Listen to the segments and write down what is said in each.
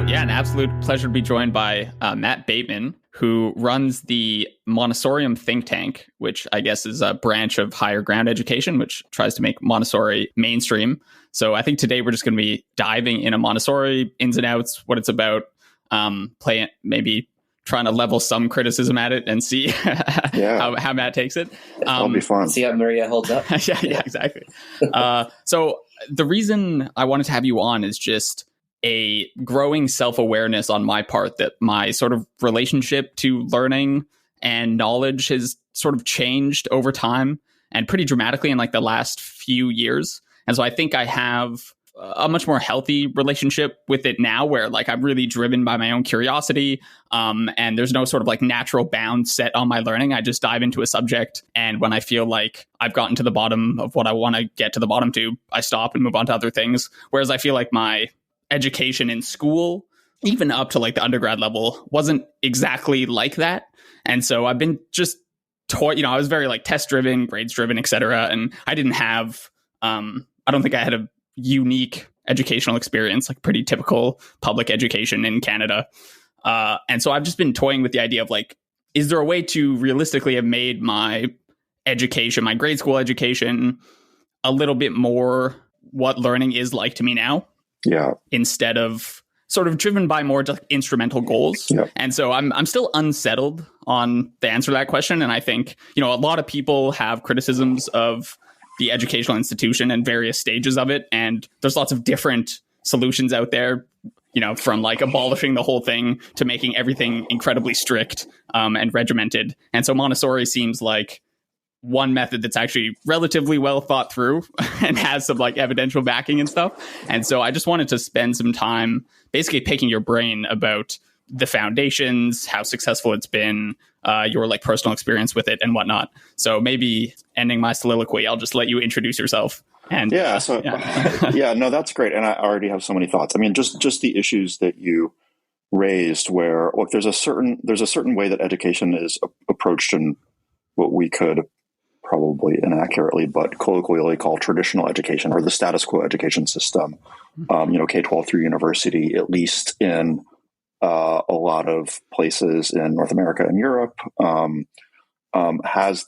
Yeah, an absolute pleasure to be joined by Matt Bateman, who runs the Montessorium think tank, which I guess is a branch of higher ground education, which tries to make Montessori mainstream. So I think today we're just going to be diving into Montessori, ins and outs, what it's about, maybe trying to level some criticism at it and see how Matt takes it. That'll be fun. See how Maria holds up. yeah, exactly. So the reason I wanted to have you on is just a growing self-awareness on my part that my sort of relationship to learning and knowledge has sort of changed over time and pretty dramatically in like the last few years. And so I think I have a much more healthy relationship with it now, where like I'm really driven by my own curiosity, and there's no sort of like natural bound set on my learning. I just dive into a subject, and when I feel like I've gotten to the bottom of what I want to get to the bottom to, I stop and move on to other things. Whereas I feel like my education in school, even up to like the undergrad level, wasn't exactly like that. And so I've been just I was very like test driven, grades driven, etc. And I didn't have, I don't think I had a unique educational experience, like pretty typical public education in Canada. And so I've just been toying with the idea of like, is there a way to realistically have made my education, my grade school education, a little bit more what learning is like to me now? Yeah. Instead of sort of driven by more just instrumental goals. Yeah. And so I'm still unsettled on the answer to that question. And I think, a lot of people have criticisms of the educational institution and various stages of it. And there's lots of different solutions out there, from like abolishing the whole thing to making everything incredibly strict and regimented. And so Montessori seems like one method that's actually relatively well thought through and has some like evidential backing and stuff. And so I just wanted to spend some time basically picking your brain about the foundations, how successful it's been, your like personal experience with it and whatnot. So maybe ending my soliloquy, I'll just let you introduce yourself. And no, that's great. And I already have so many thoughts. I mean, just the issues that you raised where, look, there's a certain way that education is approached in what we could probably inaccurately, but colloquially call traditional education or the status quo education system, K-12 through university, at least in a lot of places in North America and Europe, has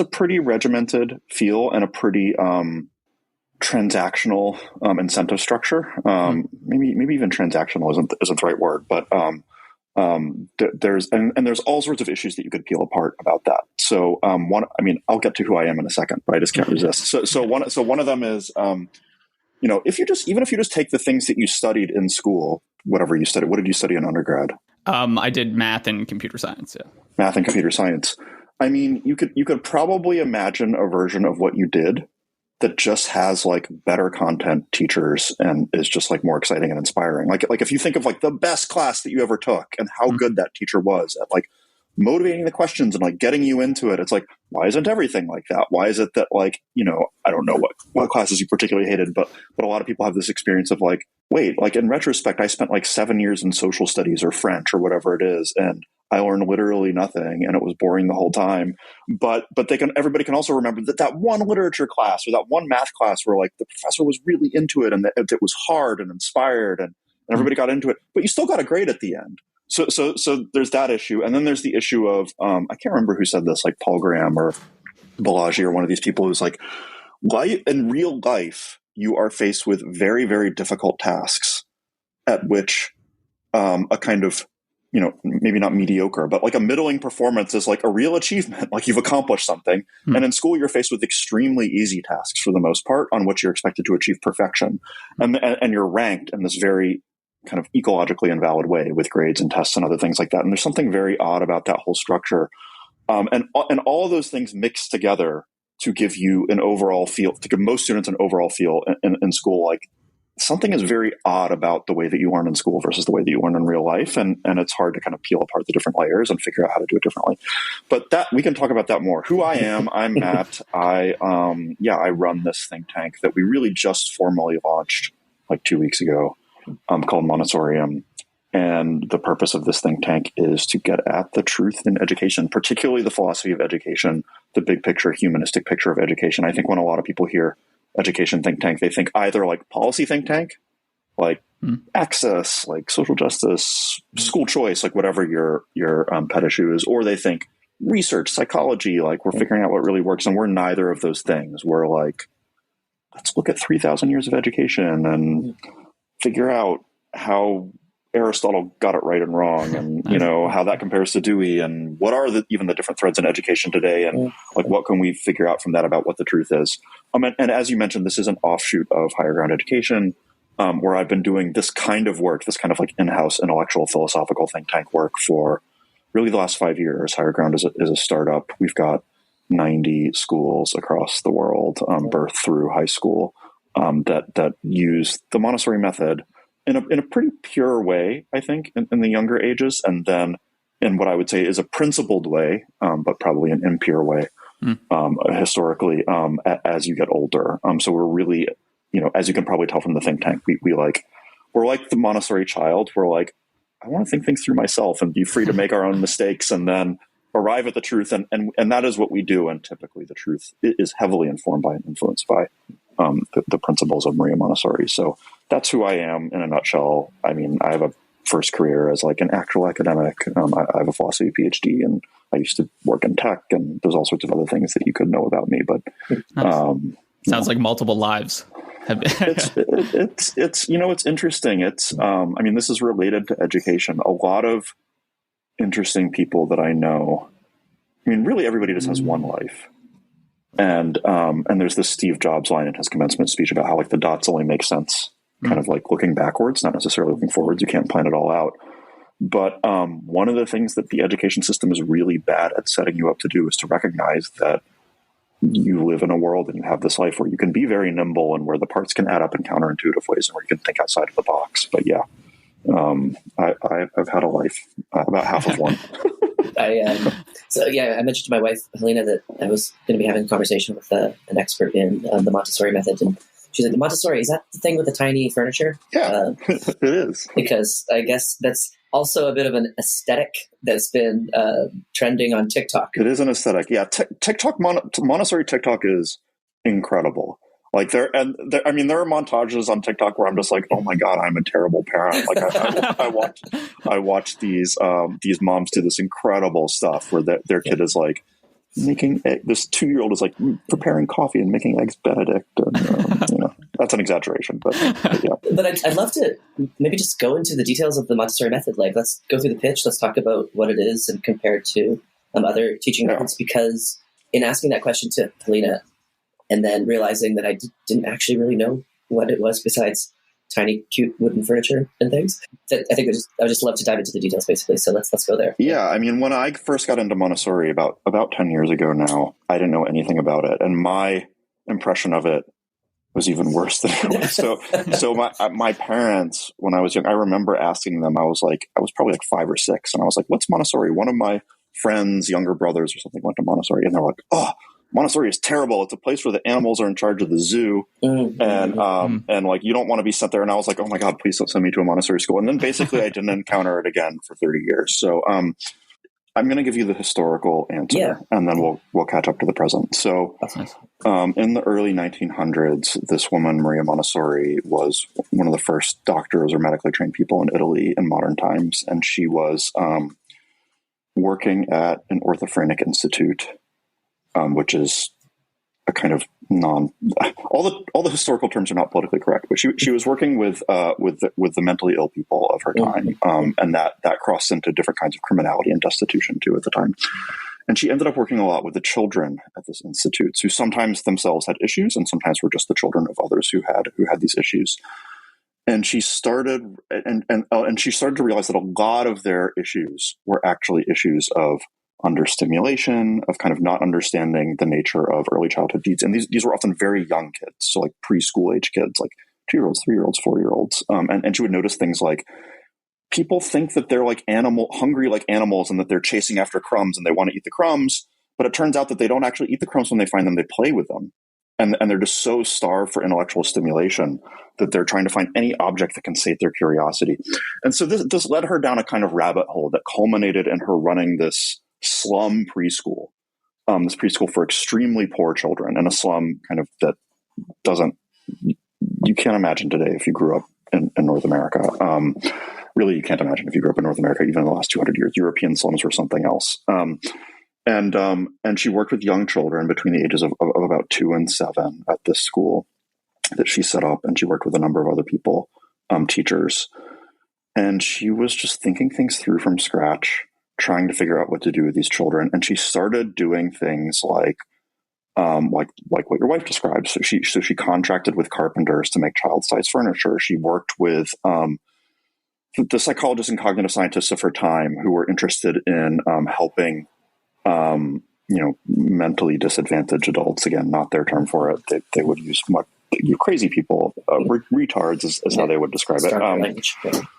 a pretty regimented feel and a pretty transactional incentive structure. Maybe even transactional isn't the right word, but there's all sorts of issues that you could peel apart about that. So I'll get to who I am in a second, but I just can't resist. So one of them is, if you just take the things that you studied in school, whatever you studied, what did you study in undergrad? I did math and computer science. Yeah. Math and computer science. I mean, you could probably imagine a version of what you did that just has like better content, teachers, and is just like more exciting and inspiring. Like if you think of like the best class that you ever took and how good that teacher was at like motivating the questions and like getting you into it, it's like, why isn't everything like that? Why is it that like, I don't know what classes you particularly hated, but a lot of people have this experience of like, wait, like in retrospect, I spent like 7 years in social studies or French or whatever it is, and I learned literally nothing and it was boring the whole time. But everybody can also remember that one literature class or that one math class where like the professor was really into it and that it was hard and inspired and everybody got into it, but you still got a grade at the end. So there's that issue. And then there's the issue of, I can't remember who said this, like Paul Graham or Balaji or one of these people who's like, in real life, you are faced with very, very difficult tasks at which a kind of, maybe not mediocre, but like a middling performance is like a real achievement, like you've accomplished something. And in school, you're faced with extremely easy tasks for the most part on which you're expected to achieve perfection. And you're ranked in this very kind of ecologically invalid way with grades and tests and other things like that. And there's something very odd about that whole structure. And all of those things mixed together to give you an overall feel, to give most students an overall feel in school, like something is very odd about the way that you learn in school versus the way that you learn in real life. And it's hard to kind of peel apart the different layers and figure out how to do it differently. But that we can talk about that more. Who I am, I'm Matt. I run this think tank that we really just formally launched like 2 weeks ago, called Montessorium. And the purpose of this think tank is to get at the truth in education, particularly the philosophy of education, the big picture, humanistic picture of education. I think when a lot of people hear education think tank, they think either like policy think tank, like access, like social justice, school choice, like whatever your pet issue is, or they think research, psychology, like we're figuring out what really works. And we're neither of those things. We're like, let's look at 3,000 years of education and figure out how Aristotle got it right and wrong, and how that compares to Dewey, and what are even the different threads in education today, and like what can we figure out from that about what the truth is. And as you mentioned, this is an offshoot of higher ground education, where I've been doing this kind of work, this kind of like in-house intellectual philosophical think tank work for really the last 5 years. Higher Ground is a startup. We've got 90 schools across the world, birth through high school, that use the Montessori method in a pretty pure way, I think, in the younger ages, and then in what I would say is a principled way, but probably an impure way, historically, as you get older. So we're really, as you can probably tell from the think tank, we're like the Montessori child. We're like, I want to think things through myself and be free to make our own mistakes and then arrive at the truth. And that is what we do. And typically the truth is heavily informed by and influenced by the principles of Maria Montessori. So that's who I am in a nutshell. I mean, I have a first career as like an actual academic. I have a philosophy PhD, and I used to work in tech, and there's all sorts of other things that you could know about me. But sounds like multiple lives. It's interesting. I mean, this is related to education. A lot of interesting people that I know. I mean, really, everybody just has one life. And there's this Steve Jobs line in his commencement speech about how like the dots only make sense kind of like looking backwards, not necessarily looking forwards. You can't plan it all out. But one of the things that the education system is really bad at setting you up to do is to recognize that you live in a world and you have this life where you can be very nimble and where the parts can add up in counterintuitive ways and where you can think outside of the box. But yeah, I've had a life, about half of one. I mentioned to my wife, Helena, that I was going to be having a conversation with an expert in the Montessori method. And she's like, Montessori, is that the thing with the tiny furniture? Yeah, it is. Because I guess that's also a bit of an aesthetic that's been trending on TikTok. It is an aesthetic. Yeah. TikTok, Montessori TikTok is incredible. Like there are montages on TikTok where I'm just like, oh my God, I'm a terrible parent. Like I watch these moms do this incredible stuff where their kid is like making this 2-year-old is like preparing coffee and making eggs benedict. And, that's an exaggeration, but yeah. But I'd love to maybe just go into the details of the Montessori method. Like, let's go through the pitch. Let's talk about what it is and compare it to other teaching methods. Because in asking that question to Helena, and then realizing that I didn't actually really know what it was besides tiny, cute wooden furniture and things, I think I would just love to dive into the details, basically. So let's go there. Yeah, I mean, when I first got into Montessori about 10 years ago now, I didn't know anything about it, and my impression of it was even worse than it was. So my parents, when I was young, I remember asking them. I was probably like 5 or 6, and I was like, "What's Montessori?" One of my friends' younger brothers or something went to Montessori, and they're like, "Oh, Montessori is terrible. It's a place where the animals are in charge of the zoo, and like you don't want to be sent there." And I was like, "Oh my God, please don't send me to a Montessori school." And then basically, I didn't encounter it again for 30 years. So I'm going to give you the historical answer, and then we'll catch up to the present. So, that's nice. In the early 1900s, this woman, Maria Montessori, was one of the first doctors or medically trained people in Italy in modern times, and she was working at an orthophrenic institute, which is a kind of all the historical terms are not politically correct, but she was working with the mentally ill people of her time, and that crossed into different kinds of criminality and destitution too at the time. And she ended up working a lot with the children at this institute, who sometimes themselves had issues, and sometimes were just the children of others who had these issues. And she started she started to realize that a lot of their issues were actually issues of understimulation, of kind of not understanding the nature of early childhood needs. And these were often very young kids, so like preschool age kids, like 2-year-olds, 3-year-olds, 4-year-olds. And she would notice things like people think that they're like hungry like animals, and that they're chasing after crumbs and they want to eat the crumbs. But it turns out that they don't actually eat the crumbs when they find them. They play with them. And they're just so starved for intellectual stimulation that they're trying to find any object that can sate their curiosity. And so this led her down a kind of rabbit hole that culminated in her running this slum preschool, this preschool for extremely poor children in a slum kind of that you can't imagine today if you grew up in North America. Really, you can't imagine if you grew up in North America, even in the last 200 years. European slums were something else. And she worked with young children between the ages of about 2 and 7 at this school that she set up. And she worked with a number of other people, teachers. And she was just thinking things through from scratch, trying to figure out what to do with these children. And she started doing things like what your wife described. So she contracted with carpenters to make child-sized furniture. She worked with the psychologists and cognitive scientists of her time who were interested in helping mentally disadvantaged adults. Again, not their term for it. They would use crazy people, retards is how they would describe it.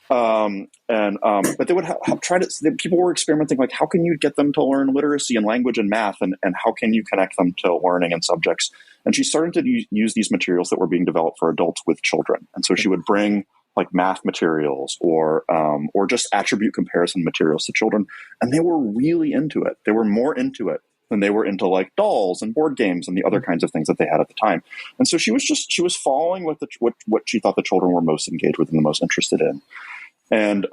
But they would help try to. People were experimenting, like, how can you get them to learn literacy and language and math, and how can you connect them to learning and subjects? And she started to use these materials that were being developed for adults with children. And so she would bring like math materials or just attribute comparison materials to children, and they were really into it. They were more into it than they were into like dolls and board games and the other kinds of things that they had at the time. And so she was following with what she thought the children were most engaged with and the most interested in, and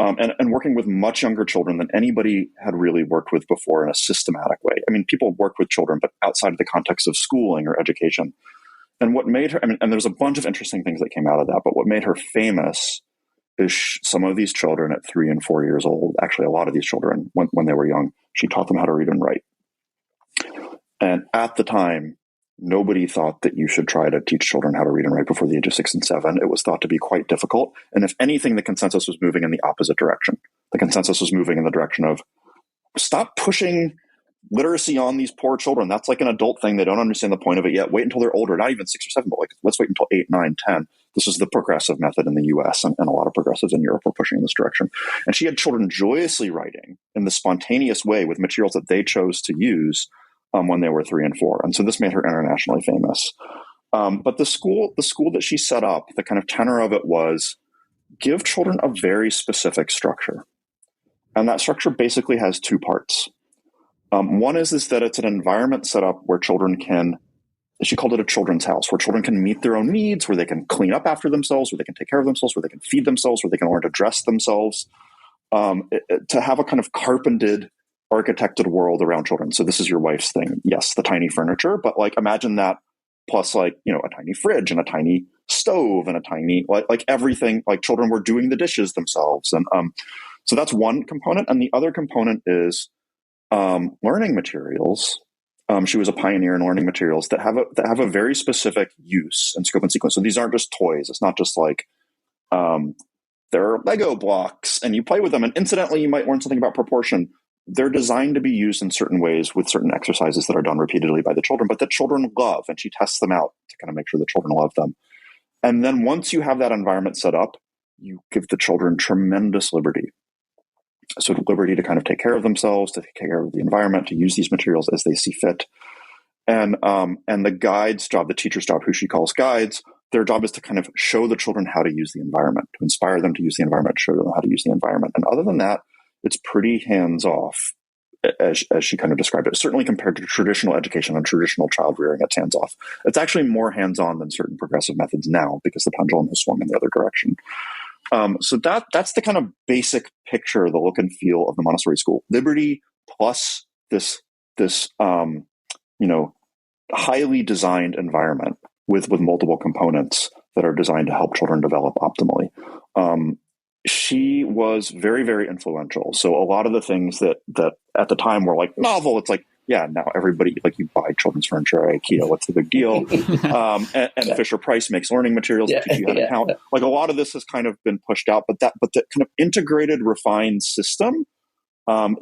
working with much younger children than anybody had really worked with before in a systematic way. I mean, people worked with children, but outside of the context of schooling or education. And what made her, and there's a bunch of interesting things that came out of that, but what made her famous is some of these children at 3 and 4 years old, actually a lot of these children, when they were young, she taught them how to read and write. And at the time, nobody thought that you should try to teach children how to read and write before the age of 6 and 7. It was thought to be quite difficult. And if anything, the consensus was moving in the opposite direction. The consensus was moving in the direction of stop pushing literacy on these poor children. That's like an adult thing. They don't understand the point of it yet. Wait until they're older, not even 6 or 7, but like, let's wait until 8, 9, 10. This is the progressive method in the US, and a lot of progressives in Europe were pushing in this direction. And she had children joyously writing in the spontaneous way with materials that they chose to use when they were 3 and 4. And so this made her internationally famous. But the school that she set up, the kind of tenor of it was give children a very specific structure. And that structure basically has 2 parts. One is that it's an environment set up where children can, she called it a children's house, where children can meet their own needs, where they can clean up after themselves, where they can take care of themselves, where they can feed themselves, where they can learn to dress themselves, to have a kind of carpented, architected world around children. So this is your wife's thing. Yes, the tiny furniture, but like imagine that plus like, a tiny fridge and a tiny stove and a tiny, like everything, like children were doing the dishes themselves. And so that's one component. And the other component is learning materials. She was a pioneer in learning materials that have a very specific use and scope and sequence. So these aren't just toys. It's not just like there are Lego blocks and you play with them, and incidentally you might learn something about proportion. They're designed to be used in certain ways with certain exercises that are done repeatedly by the children, but that children love, and she tests them out to kind of make sure the children love them. And then once you have that environment set up, you give the children tremendous liberty. So liberty to kind of take care of themselves, to take care of the environment, to use these materials as they see fit. And the guide's job, the teacher's job, who she calls guides, their job is to kind of show the children how to use the environment, to inspire them to use the environment, show them how to use the environment. And other than that, it's pretty hands-off, as she kind of described it. Certainly compared to traditional education and traditional child rearing, it's hands-off. It's actually more hands-on than certain progressive methods now because the pendulum has swung in the other direction. So that's the kind of basic picture, the look and feel of the Montessori school. Liberty plus this highly designed environment with multiple components that are designed to help children develop optimally. She was very, very influential. So a lot of the things that at the time were like novel, it's like, yeah, now everybody, like you buy children's furniture at IKEA, what's the big deal? And Fisher Price makes learning materials that teach you how to count. Like a lot of this has kind of been pushed out, but the kind of integrated, refined system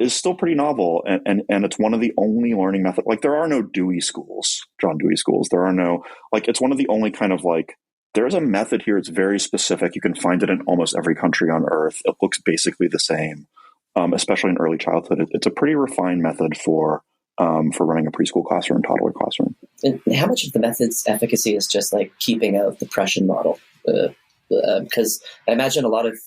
is still pretty novel. And it's one of the only learning methods. Like there are no Dewey schools, John Dewey schools. There are no, like, it's one of the only kind of like, there's a method here. It's very specific. You can find it in almost every country on earth. It looks basically the same, especially in early childhood. It's a pretty refined method for for running a preschool classroom, toddler classroom. And how much of the method's efficacy is just like keeping out the Prussian model? Because I imagine a lot of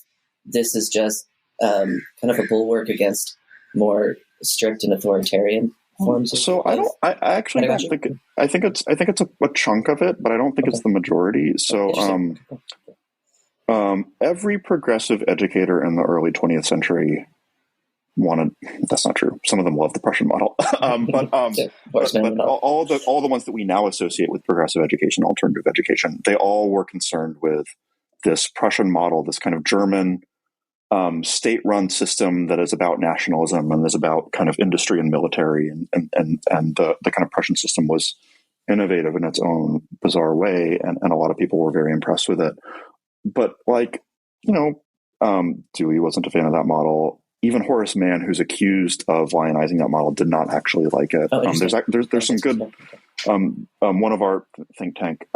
this is just kind of a bulwark against more strict and authoritarian forms. So I actually don't think. I think it's a chunk of it, but I don't think it's the majority. So every progressive educator in the early 20th century wanted. That's not true. Some of them love the Prussian model, but all the ones that we now associate with progressive education, alternative education, they all were concerned with this Prussian model, this kind of German state-run system that is about nationalism and is about kind of industry and military, and the kind of Prussian system was innovative in its own bizarre way, and a lot of people were very impressed with it. But Dewey wasn't a fan of that model. Even Horace Mann, who's accused of lionizing that model, did not actually like it. There's some good. One of our think tank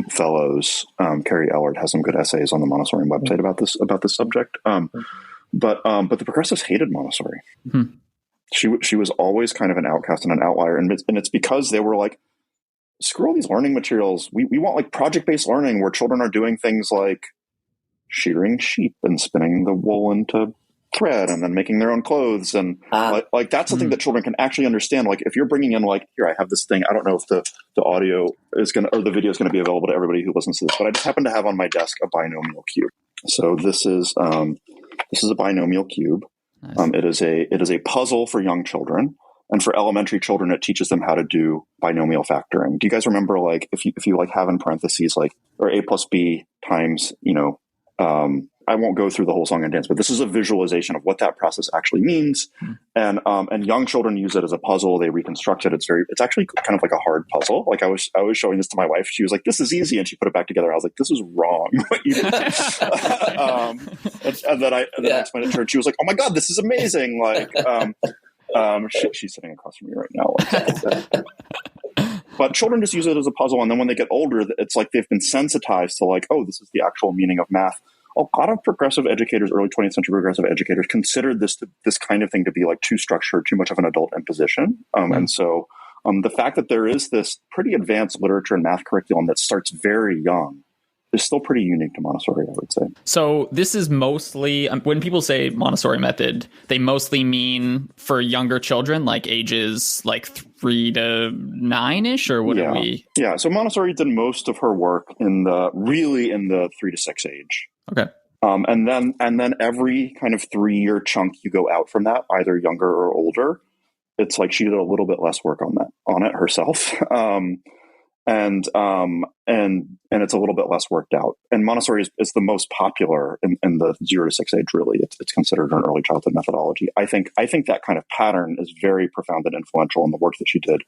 fellows, Carrie Ellard, has some good essays on the Montessori website about this subject. But the progressives hated Montessori. Mm-hmm. She was always kind of an outcast and an outlier, and it's because they were like, screw all these learning materials. We want like project-based learning where children are doing things like shearing sheep and spinning the wool into thread and then making their own clothes. And like that's something that children can actually understand. Like if you're bringing in like, here, I have this thing. I don't know if the audio is going to, or the video is going to be available to everybody who listens to this, but I just happen to have on my desk a binomial cube. So this is a binomial cube. Nice. It is a puzzle for young children. And for elementary children, it teaches them how to do binomial factoring. Do you guys remember, like, if you like have in parentheses, like, or A plus B times, I won't go through the whole song and dance, but this is a visualization of what that process actually means. And young children use it as a puzzle. They reconstruct it. It's actually kind of like a hard puzzle. Like I was showing this to my wife. She was like, "This is easy," and she put it back together. I was like, "This is wrong." and then I explained it to her. She was like, "Oh my God, this is amazing!" Like, she's sitting across from me right now. But children just use it as a puzzle, and then when they get older, it's like they've been sensitized to like, oh, this is the actual meaning of math. A lot of progressive educators, early 20th century progressive educators, considered this kind of thing to be like too structured, too much of an adult imposition. And so the fact that there is this pretty advanced literature and math curriculum that starts very young is still pretty unique to Montessori, I would say. So this is mostly, when people say Montessori method, they mostly mean for younger children, like ages like 3 to 9-ish, or what are we? Yeah, so Montessori did most of her work in the 3 to 6 age. Okay. And then every kind of 3-year chunk you go out from that, either younger or older, it's like she did a little bit less work on it herself. And it's a little bit less worked out. And Montessori is the most popular in the 0 to 6 age. Really, it's considered an early childhood methodology. I think that kind of pattern is very profound and influential, and the work that she did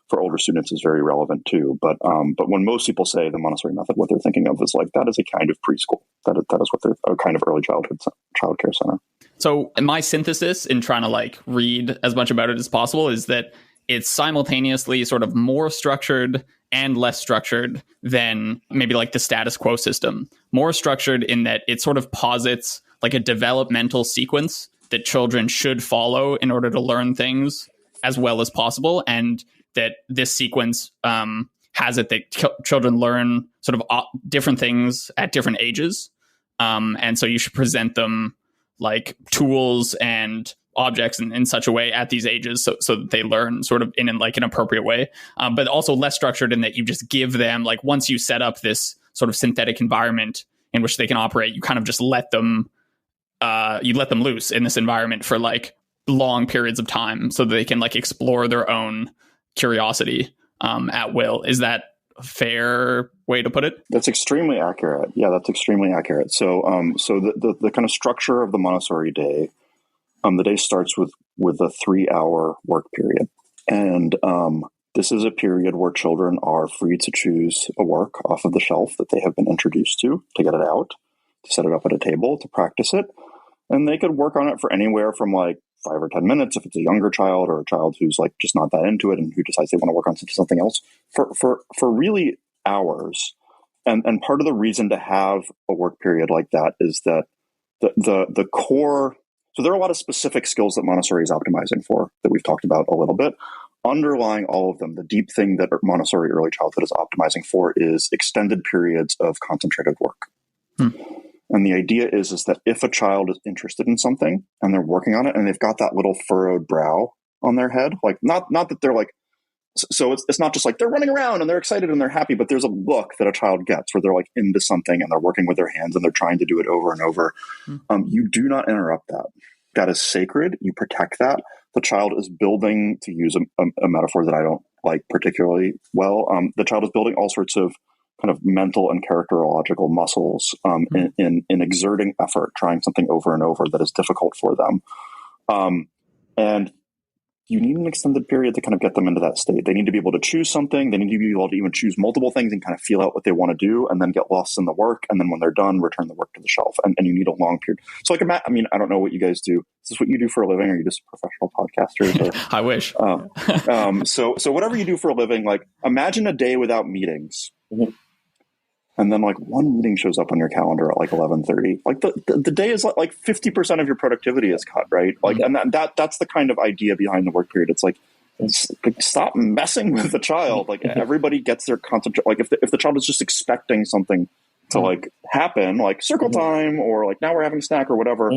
for older students is very relevant too. But when most people say the Montessori method, what they're thinking of is like that is a kind of preschool. That is what they're a kind of early childhood childcare center. So my synthesis in trying to like read as much about it as possible is that it's simultaneously sort of more structured and less structured than maybe like the status quo system. More structured in that it sort of posits like a developmental sequence that children should follow in order to learn things as well as possible. And that this sequence has it that children learn sort of different things at different ages. And so you should present them like tools and objects in such a way at these ages so that they learn sort of in like an appropriate way, but also less structured in that you just give them, like, once you set up this sort of synthetic environment in which they can operate, you kind of just let them loose in this environment for like long periods of time so that they can like explore their own curiosity at will. Is that a fair way to put it? That's extremely accurate. Yeah, that's extremely accurate. So the kind of structure of the Montessori day, the day starts with a 3-hour work period. And this is a period where children are free to choose a work off of the shelf that they have been introduced to get it out, to set it up at a table, to practice it. And they could work on it for anywhere from like 5 or 10 minutes if it's a younger child or a child who's like just not that into it and who decides they want to work on something else for really hours. And part of the reason to have a work period like that is that the core. So there are a lot of specific skills that Montessori is optimizing for that we've talked about a little bit. Underlying all of them, the deep thing that Montessori early childhood is optimizing for is extended periods of concentrated work. And the idea is that if a child is interested in something and they're working on it and they've got that little furrowed brow on their head, like not that they're like, so it's not just like they're running around and they're excited and they're happy, but there's a look that a child gets where they're like into something and they're working with their hands and they're trying to do it over and over. You do not interrupt that. That is sacred. You protect that. The child is building, to use a metaphor that I don't like particularly well, the child is building all sorts of kind of mental and characterological muscles in exerting effort, trying something over and over that is difficult for them. And you need an extended period to kind of get them into that state. They need to be able to choose something. They need to be able to even choose multiple things and kind of feel out what they want to do and then get lost in the work. And then when they're done, return the work to the shelf. And you need a long period. So like, I mean, I don't know what you guys do. Is this what you do for a living? Or are you just professional podcasters? Or, I wish. So whatever you do for a living, like imagine a day without meetings. And then like one meeting shows up on your calendar at like 11:30. Like the day is like 50% of your productivity is cut, right? Like, and that's the kind of idea behind the work period. It's like, stop messing with the child. Like everybody gets their concentration. Like if the child is just expecting to like happen, like circle time or like now we're having a snack or whatever,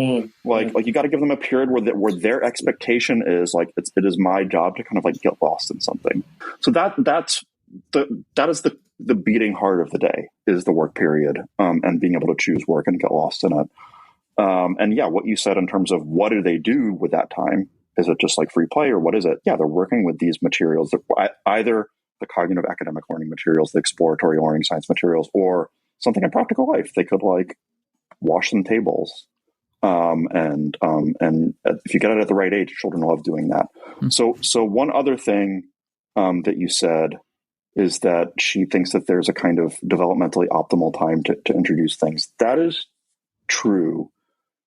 like you got to give them a period where their expectation is like, it is my job to kind of like get lost in something. So that is the beating heart of the day is the work period, and being able to choose work and get lost in it. And yeah, what you said in terms of what do they do with that time? Is it just like free play or what is it? Yeah, they're working with these materials, either the cognitive academic learning materials, the exploratory learning science materials, or something in practical life. They could like wash some tables. And if you get it at the right age, children love doing that. So one other thing that you said is that she thinks that there's a kind of developmentally optimal time to introduce things. That is true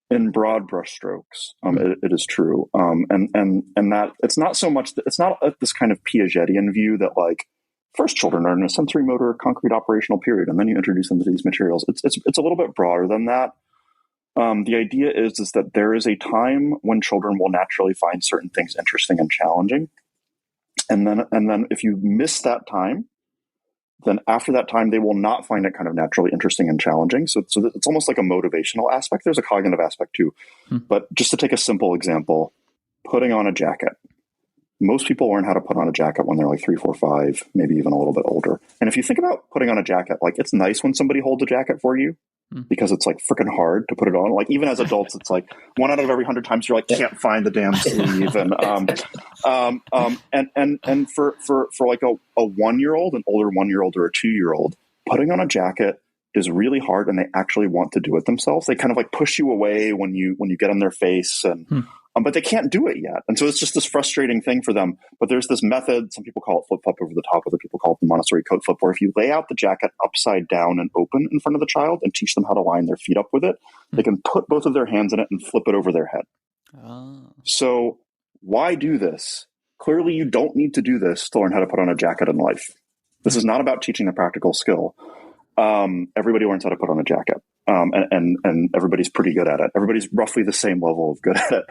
in broad brushstrokes. It is true. And that it's not so much, it's not this kind of Piagetian view that like first children are in a sensory motor concrete operational period, and then you introduce them to these materials. It's a little bit broader than that. The idea is that there is a time when children will naturally find certain things interesting and challenging. And then if you miss that time, then after that time, they will not find it kind of naturally interesting and challenging. So it's almost like a motivational aspect. There's a cognitive aspect too. But just to take a simple example, putting on a jacket. Most people learn how to put on a jacket when they're like 3, 4, 5, maybe even a little bit older. And if you think about putting on a jacket, like it's nice when somebody holds a jacket for you. Because it's like freaking hard to put it on. Like even as adults, it's like 1 out of every 100 times you're like can't find the damn sleeve. And for like a 1-year-old, an older 1-year-old or a 2-year-old, putting on a jacket is really hard, and they actually want to do it themselves. They kind of like push you away when you get on their face, and but they can't do it yet. And so it's just this frustrating thing for them. But there's this method, some people call it flip flop over the top, other people call it the Montessori coat flip, where if you lay out the jacket upside down and open in front of the child and teach them how to line their feet up with it, they can put both of their hands in it and flip it over their head. So why do this? Clearly you don't need to do this to learn how to put on a jacket in life. This is not about teaching a practical skill. Everybody learns how to put on a jacket. And everybody's pretty good at it. Everybody's roughly the same level of good at it.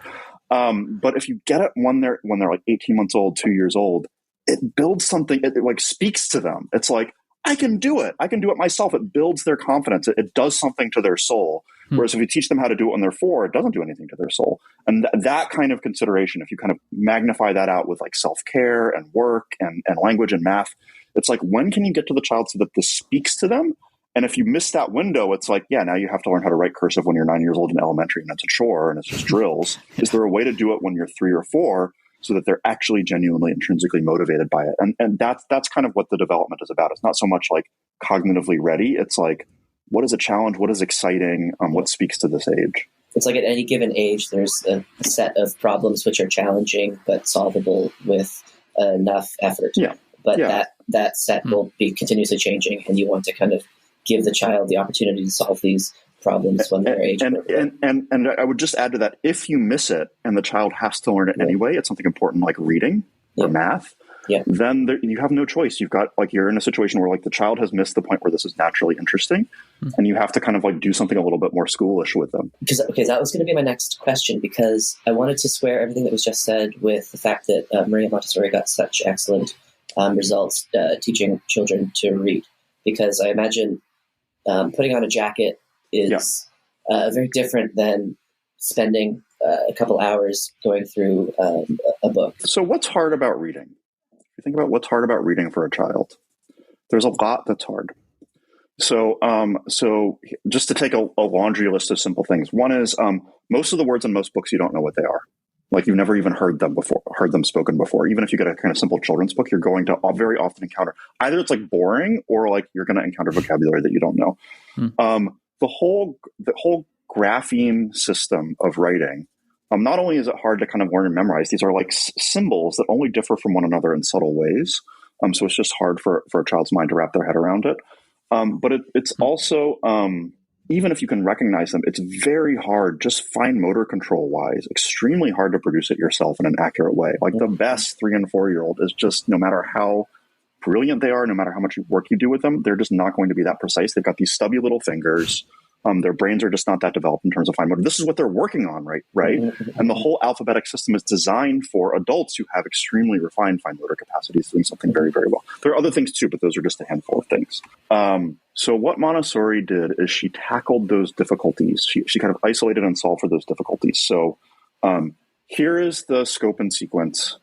But if you get it when they're like 18 months old, 2 years old, it builds something. It like speaks to them. It's like, I can do it. I can do it myself. It builds their confidence. It does something to their soul. Whereas if you teach them how to do it when they're 4, it doesn't do anything to their soul. And that kind of consideration, if you kind of magnify that out with like self-care and work and language and math, it's like, when can you get to the child so that this speaks to them? And if you miss that window, it's like, yeah, now you have to learn how to write cursive when you're 9 years old in elementary, and it's a chore and it's just drills. Is there a way to do it when you're 3 or 4 so that they're actually genuinely intrinsically motivated by it? And that's kind of what the development is about. It's not so much like cognitively ready. It's like, what is a challenge? What is exciting? What speaks to this age? It's like at any given age, there's a set of problems which are challenging but solvable with enough effort. Yeah. But that set will be continuously changing, and you want to kind of give the child the opportunity to solve these problems when they're age. And I would just add to that, if you miss it and the child has to learn it anyway, it's something important like reading or math. then you have no choice. You've got you're in a situation where the child has missed the point where this is naturally interesting, and you have to kind of do something a little bit more schoolish with them. Because that was going to be my next question, because I wanted to square everything that was just said with the fact that Maria Montessori got such excellent results teaching children to read. Because I imagine putting on a jacket is very different than spending a couple hours going through a book. So what's hard about reading? If you think about what's hard about reading for a child, there's a lot that's hard. So just to take a laundry list of simple things. One is most of the words in most books, you don't know what they are. You've never even heard them spoken before. Even if you get a kind of simple children's book, you're going to very often encounter either it's boring or you're going to encounter vocabulary that you don't know. The whole grapheme system of writing, not only is it hard to kind of learn and memorize, these are symbols that only differ from one another in subtle ways. So it's just hard for a child's mind to wrap their head around it. But it's also, even if you can recognize them, it's very hard, just fine motor control wise, extremely hard to produce it yourself in an accurate way. The best 3 and 4 year old is just, no matter how brilliant they are, no matter how much work you do with them, they're just not going to be that precise. They've got these stubby little fingers. Their brains are just not that developed in terms of fine motor. This is what they're working on, right? And the whole alphabetic system is designed for adults who have extremely refined fine motor capacities, doing something very, very well. There are other things too, but those are just a handful of things. So what Montessori did is she tackled those difficulties. She kind of isolated and solved for those difficulties. So here is the scope and sequence,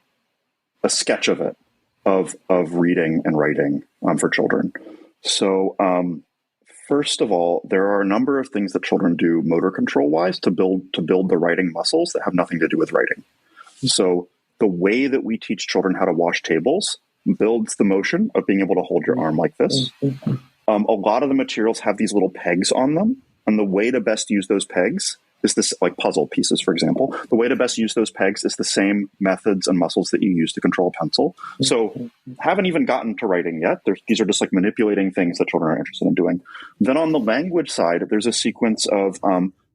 a sketch of it, of reading and writing for children. So first of all, there are a number of things that children do motor control wise to build the writing muscles that have nothing to do with writing. So the way that we teach children how to wash tables builds the motion of being able to hold your arm like this. A lot of the materials have these little pegs on them, and the way to best use those pegs is this, puzzle pieces, for example. The way to best use those pegs is the same methods and muscles that you use to control a pencil. So haven't even gotten to writing yet. These are just manipulating things that children are interested in doing. Then on the language side, there's a sequence of,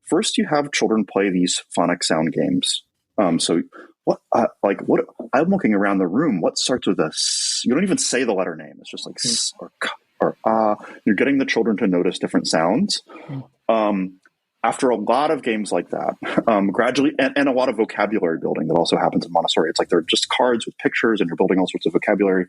first you have children play these phonic sound games. So what I'm looking around the room, what starts with a S? You don't even say the letter name. It's just S or K or ah. You're getting the children to notice different sounds. After a lot of games like that, gradually, and a lot of vocabulary building that also happens in Montessori, it's they're just cards with pictures and you're building all sorts of vocabulary.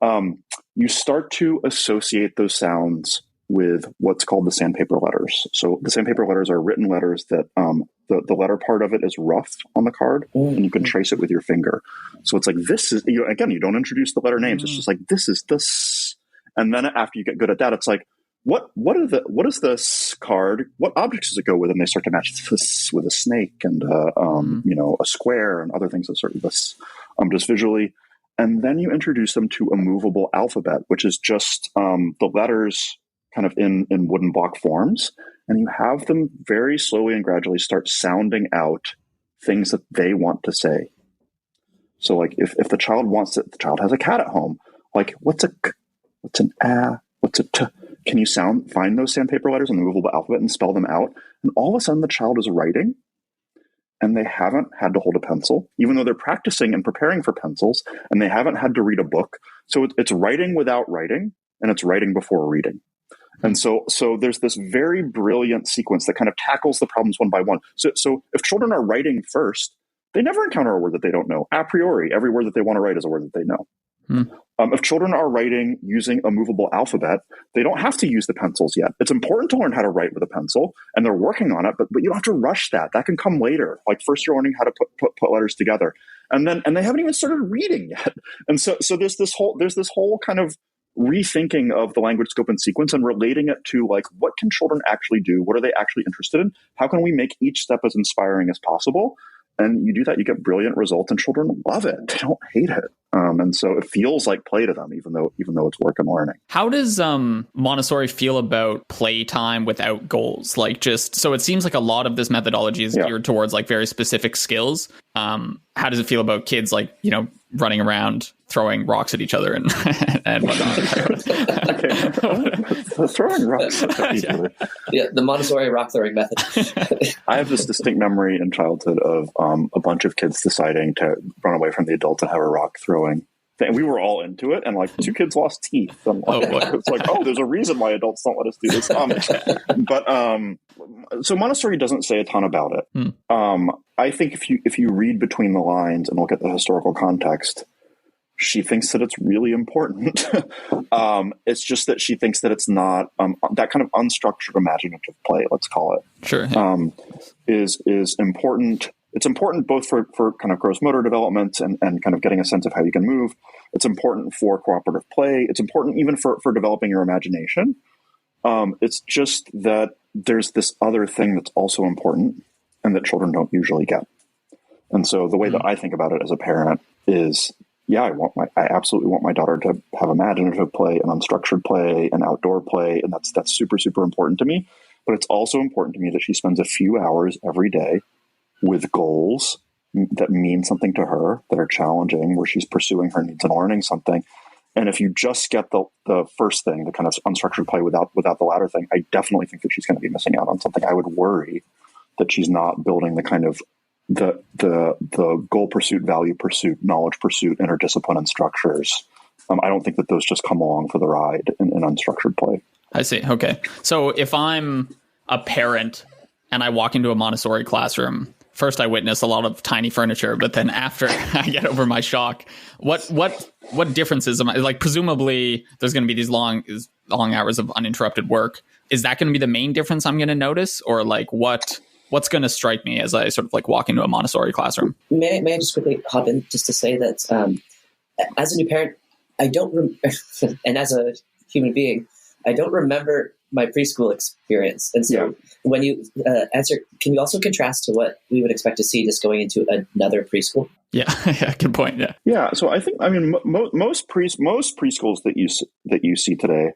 You start to associate those sounds with what's called the sandpaper letters. So the sandpaper letters are written letters that the letter part of it is rough on the card, and you can trace it with your finger. So it's this is, again, you don't introduce the letter names. It's just this is this. And then after you get good at that, it's what is this card? What objects does it go with? And they start to match this with a snake and a square and other things that sort of this just visually. And then you introduce them to a movable alphabet, which is just the letters kind of in wooden block forms, and you have them very slowly and gradually start sounding out things that they want to say. So if the child wants it, the child has a cat at home. What's a k? What's an a? What's a t? Can you find those sandpaper letters in the movable alphabet and spell them out? And all of a sudden the child is writing, and they haven't had to hold a pencil, even though they're practicing and preparing for pencils, and they haven't had to read a book. So it's writing without writing, and it's writing before reading. And so there's this very brilliant sequence that kind of tackles the problems one by one. So if children are writing first, they never encounter a word that they don't know. A priori, every word that they want to write is a word that they know. If children are writing using a movable alphabet, they don't have to use the pencils yet. It's important to learn how to write with a pencil, and they're working on it, but you don't have to rush that. That can come later. First you're learning how to put letters together, and they haven't even started reading yet. And so there's this whole kind of rethinking of the language scope and sequence and relating it to what can children actually do? What are they actually interested in? How can we make each step as inspiring as possible? And you do that, you get brilliant results, and children love it. They don't hate it. And so it feels like play to them, even though it's work and learning. How does Montessori feel about playtime without goals? So it seems like a lot of this methodology is geared towards very specific skills. How does it feel about kids running around throwing rocks at each other and whatnot? Throwing rocks at each other. Yeah, the Montessori rock throwing method. I have this distinct memory in childhood of a bunch of kids deciding to run away from the adults and have a rock throwing And we were all into it, and like 2 kids lost teeth. And like, it's like, oh, there's a reason why adults don't let us do this. But so Montessori doesn't say a ton about it. I think if you read between the lines and look at the historical context, she thinks that it's really important. It's just that she thinks that it's not that kind of unstructured imaginative play, let's call it. Sure. Is important. It's important both for kind of gross motor development and kind of getting a sense of how you can move. It's important for cooperative play. It's important even for developing your imagination. It's just that there's this other thing that's also important and that children don't usually get. And so the way that I think about it as a parent is, yeah, I absolutely want my daughter to have imaginative play and unstructured play and outdoor play. And that's super, super important to me. But it's also important to me that she spends a few hours every day with goals that mean something to her, that are challenging, where she's pursuing her needs and learning something. And if you just get the first thing, the kind of unstructured play without the latter thing, I definitely think that she's going to be missing out on something. I would worry that she's not building the kind of the goal pursuit, value pursuit, knowledge pursuit, interdiscipline and structures. I don't think that those just come along for the ride in unstructured play. I see. Okay. So if I'm a parent and I walk into a Montessori classroom, first I witness a lot of tiny furniture, but then after I get over my shock, what differences am I like? Presumably there's going to be these long hours of uninterrupted work. Is that going to be the main difference I'm going to notice, or like what's going to strike me as I sort of like walk into a Montessori classroom? May I just quickly hop in just to say that as a new parent, I don't and as a human being, I don't remember my preschool experience. And so when you answer, can you also contrast to what we would expect to see just going into another preschool? Yeah, good point. Yeah. So I think, most preschools that you see today,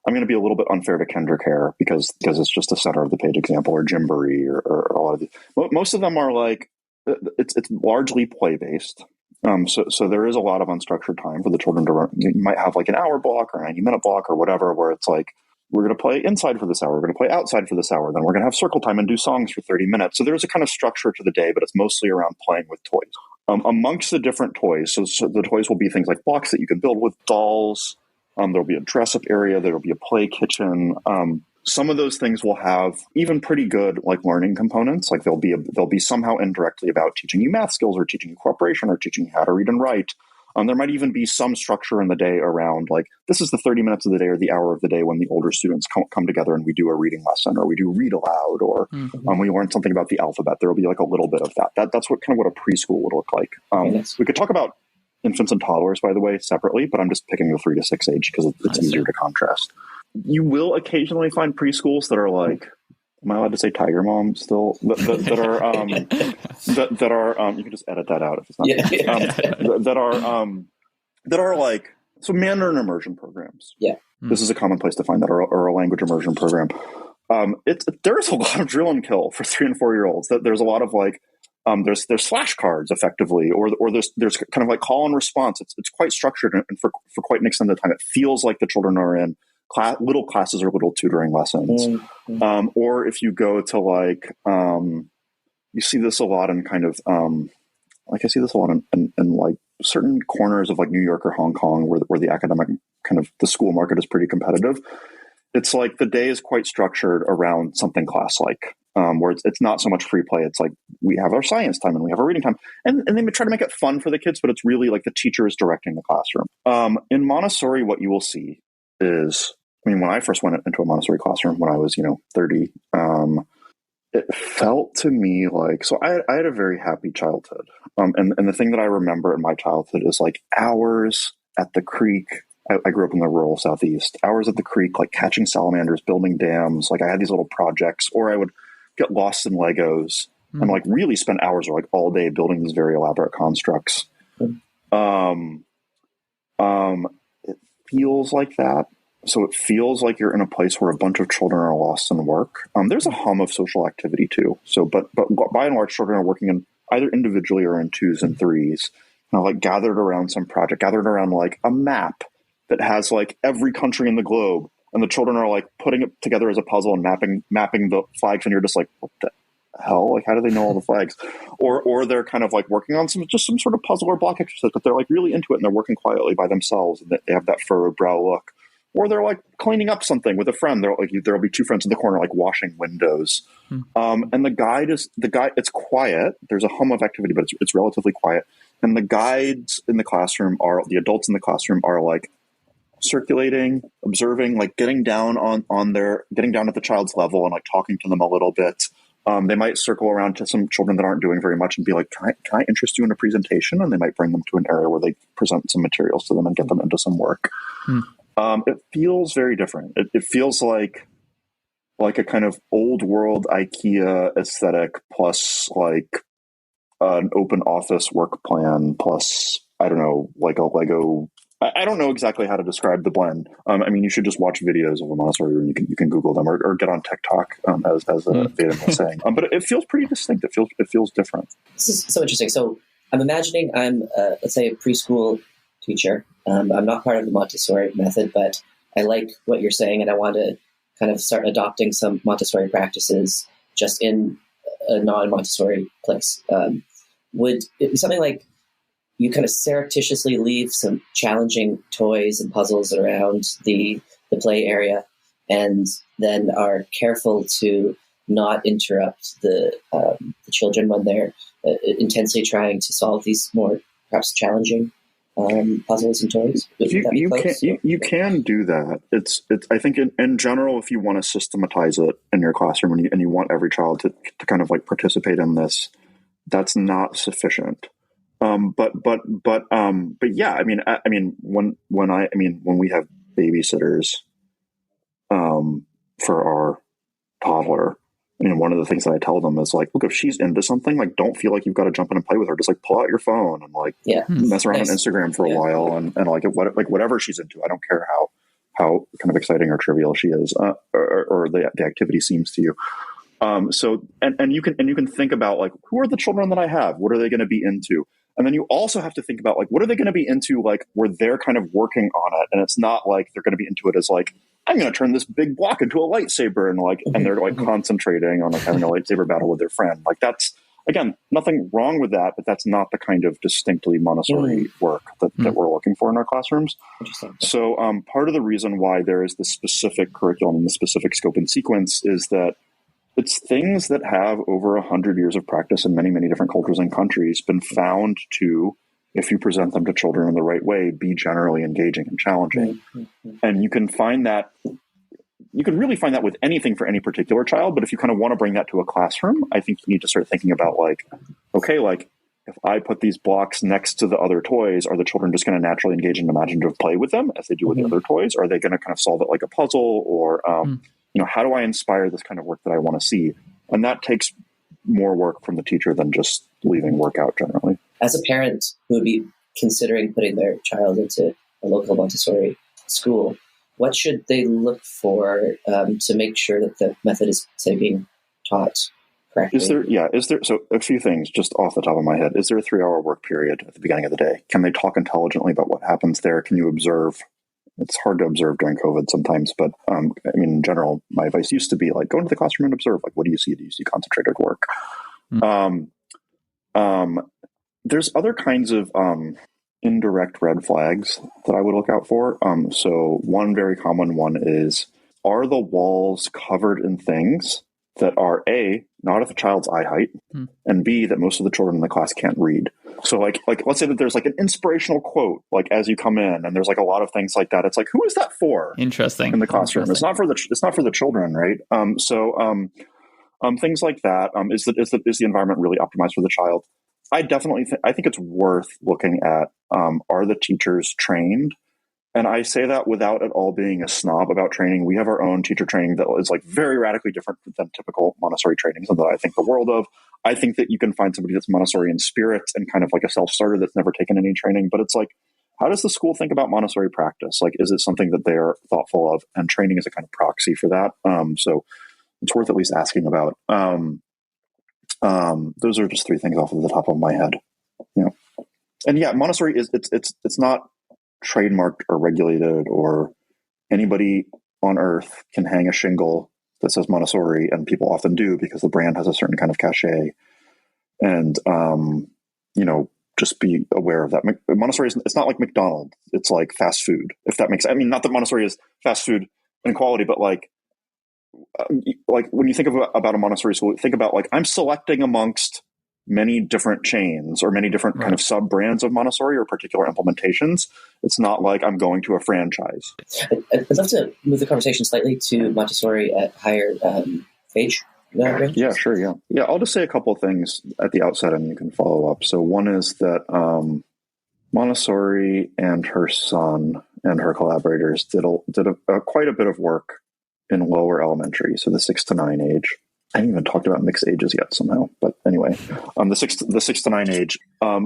I'm going to be a little bit unfair to Kendrick Hare because it's just a center of the page example, or Gymboree or a lot of these. Most of them are like, it's largely play based. So there is a lot of unstructured time for the children to run. You might have like an hour block or 90-minute block or whatever, where it's like, we're going to play inside for this hour. We're going to play outside for this hour. Then we're going to have circle time and do songs for 30 minutes. So there's a kind of structure to the day, but it's mostly around playing with toys. Amongst the different toys, so the toys will be things like blocks that you can build with dolls. There'll be a dress-up area. There'll be a play kitchen. Some of those things will have even pretty good like learning components. Like they'll be somehow indirectly about teaching you math skills or teaching you cooperation or teaching you how to read and write. There might even be some structure in the day around like, this is the 30 minutes of the day or the hour of the day when the older students come together and we do a reading lesson, or we do read aloud, or we learn something about the alphabet. There will be like a little bit of that. That's what a preschool would look like. We could talk about infants and toddlers, by the way, separately, but I'm just picking the 3 to 6 age because it's easier to contrast. You will occasionally find preschools that are like, am I allowed to say Tiger Mom still? That are you can just edit that out if it's not. That are like, so Mandarin immersion programs. Yeah, this is a common place to find that, or a language immersion program. There's a lot of drill and kill for 3 and 4 year olds. That there's a lot of like, there's flashcards effectively, or there's kind of like call and response. It's quite structured, and for quite an extended time, it feels like the children are in little classes or little tutoring lessons. Or if you go to like, you see this a lot in kind of, like I see this a lot in like certain corners of like New York or Hong Kong where the academic kind of the school market is pretty competitive. It's like the day is quite structured around something class-like, where it's not so much free play. It's like we have our science time and we have our reading time, and they try to make it fun for the kids, but it's really like the teacher is directing the classroom. In Montessori, what you will see is, when I first went into a Montessori classroom when I was, 30, it felt to me like, so I had a very happy childhood. And the thing that I remember in my childhood is like hours at the creek. I grew up in the rural Southeast, hours at the creek, like catching salamanders, building dams. Like I had these little projects, or I would get lost in Legos and like really spend hours or like all day building these very elaborate constructs. It feels like that. So it feels like you're in a place where a bunch of children are lost in work. There's a hum of social activity too. So, but by and large, children are working in either individually or in 2s and 3s, like gathered around some project, gathered around like a map that has like every country in the globe. And the children are like putting it together as a puzzle and mapping the flags. And you're just like, what the hell? Like, how do they know all the flags? Or they're kind of like working on some sort of puzzle or block exercise, but they're like really into it and they're working quietly by themselves and they have that furrowed brow look. Or they're like cleaning up something with a friend. There'll be two friends in the corner like washing windows. And the guide, it's quiet. There's a hum of activity, but it's relatively quiet. And the guides in the classroom the adults in the classroom are like circulating, observing, like getting down at the child's level and like talking to them a little bit. They might circle around to some children that aren't doing very much and be like, can I interest you in a presentation? And they might bring them to an area where they present some materials to them and get them into some work. It feels very different. It feels like a kind of old world IKEA aesthetic plus like an open office work plan plus, I don't know, like a Lego. I don't know exactly how to describe the blend. I mean, you should just watch videos of a Montessori room. You can Google them or get on TikTok, as Bateman was saying. But it feels pretty distinct. It feels different. This is so interesting. So I'm imagining I'm, let's say, a preschool teacher. I'm not part of the Montessori method, but I like what you're saying, and I want to kind of start adopting some Montessori practices just in a non-Montessori place. Would it be something like you kind of surreptitiously leave some challenging toys and puzzles around the play area, and then are careful to not interrupt the children when they're intensely trying to solve these more perhaps challenging puzzles and toys? You can do that. It's I think in general, if you want to systematize it in your classroom and you want every child to kind of like participate in this, that's not sufficient. But yeah, I mean, when we have babysitters, for our toddler, one of the things that I tell them is like, look, if she's into something, like, don't feel like you've got to jump in and play with her. Just like pull out your phone and like mess around on Instagram for a while and like whatever she's into. I don't care how kind of exciting or trivial she is, or the activity seems to you. So you can think about like, who are the children that I have? What are they going to be into? And then you also have to think about like, what are they going to be into? Like where they're kind of working on it. And it's not like they're going to be into it as like, I'm going to turn this big block into a lightsaber and like, and they're like concentrating on like having a lightsaber battle with their friend. Like that's, again, nothing wrong with that, but that's not the kind of distinctly Montessori work that we're looking for in our classrooms. So part of the reason why there is the specific curriculum and the specific scope and sequence is that it's things that have over 100 years of practice in many, many different cultures and countries been found to, if you present them to children in the right way, be generally engaging and challenging. And you can really find that with anything for any particular child. But if you kind of want to bring that to a classroom, I think you need to start thinking about like, okay, like if I put these blocks next to the other toys, are the children just going to naturally engage in imaginative play with them as they do with the other toys? Are they going to kind of solve it like a puzzle? Or, how do I inspire this kind of work that I want to see? And that takes more work from the teacher than just leaving work out generally. As a parent who would be considering putting their child into a local Montessori school, what should they look for to make sure that the method is, say, being taught correctly? So a few things just off the top of my head. Is there a 3-hour work period at the beginning of the day? Can they talk intelligently about what happens there? Can you observe? It's hard to observe during COVID sometimes, but in general, my advice used to be like, go into the classroom and observe. Like, what do you see? Do you see concentrated work? There's other kinds of indirect red flags that I would look out for. So one very common one is, are the walls covered in things that are A, not at the child's eye height, and B, that most of the children in the class can't read? So like let's say that there's like an inspirational quote, like as you come in, and there's like a lot of things like that. It's like, who is that for? Interesting. In the classroom. It's not for the children, right? Things like that. Is the environment really optimized for the child? I definitely think it's worth looking at, are the teachers trained? And I say that without at all being a snob about training. We have our own teacher training that is like very radically different than typical Montessori trainings, and that I think the world of. I think that you can find somebody that's Montessori in spirit and kind of like a self-starter that's never taken any training. But it's like, how does the school think about Montessori practice? Like, is it something that they're thoughtful of? And training is a kind of proxy for that. So it's worth at least asking about. Those are just 3 things off of the top of my head. And yeah, Montessori it's not trademarked or regulated, or anybody on earth can hang a shingle that says Montessori, and people often do because the brand has a certain kind of cachet. And, just be aware of that. Montessori it's not like McDonald's. It's like fast food, if that makes sense. I mean, not that Montessori is fast food in quality, but like when you think about a Montessori school, think about like, I'm selecting amongst many different chains or many different kind of sub brands of Montessori or particular implementations. It's not like I'm going to a franchise. I'd love to move the conversation slightly to Montessori at higher age. Yeah, sure. Yeah. I'll just say a couple of things at the outset and you can follow up. So one is that Montessori and her son and her collaborators did quite a bit of work in lower elementary. So the 6 to 9 age. I haven't even talked about mixed ages yet somehow, but anyway, the 6 to 9 age,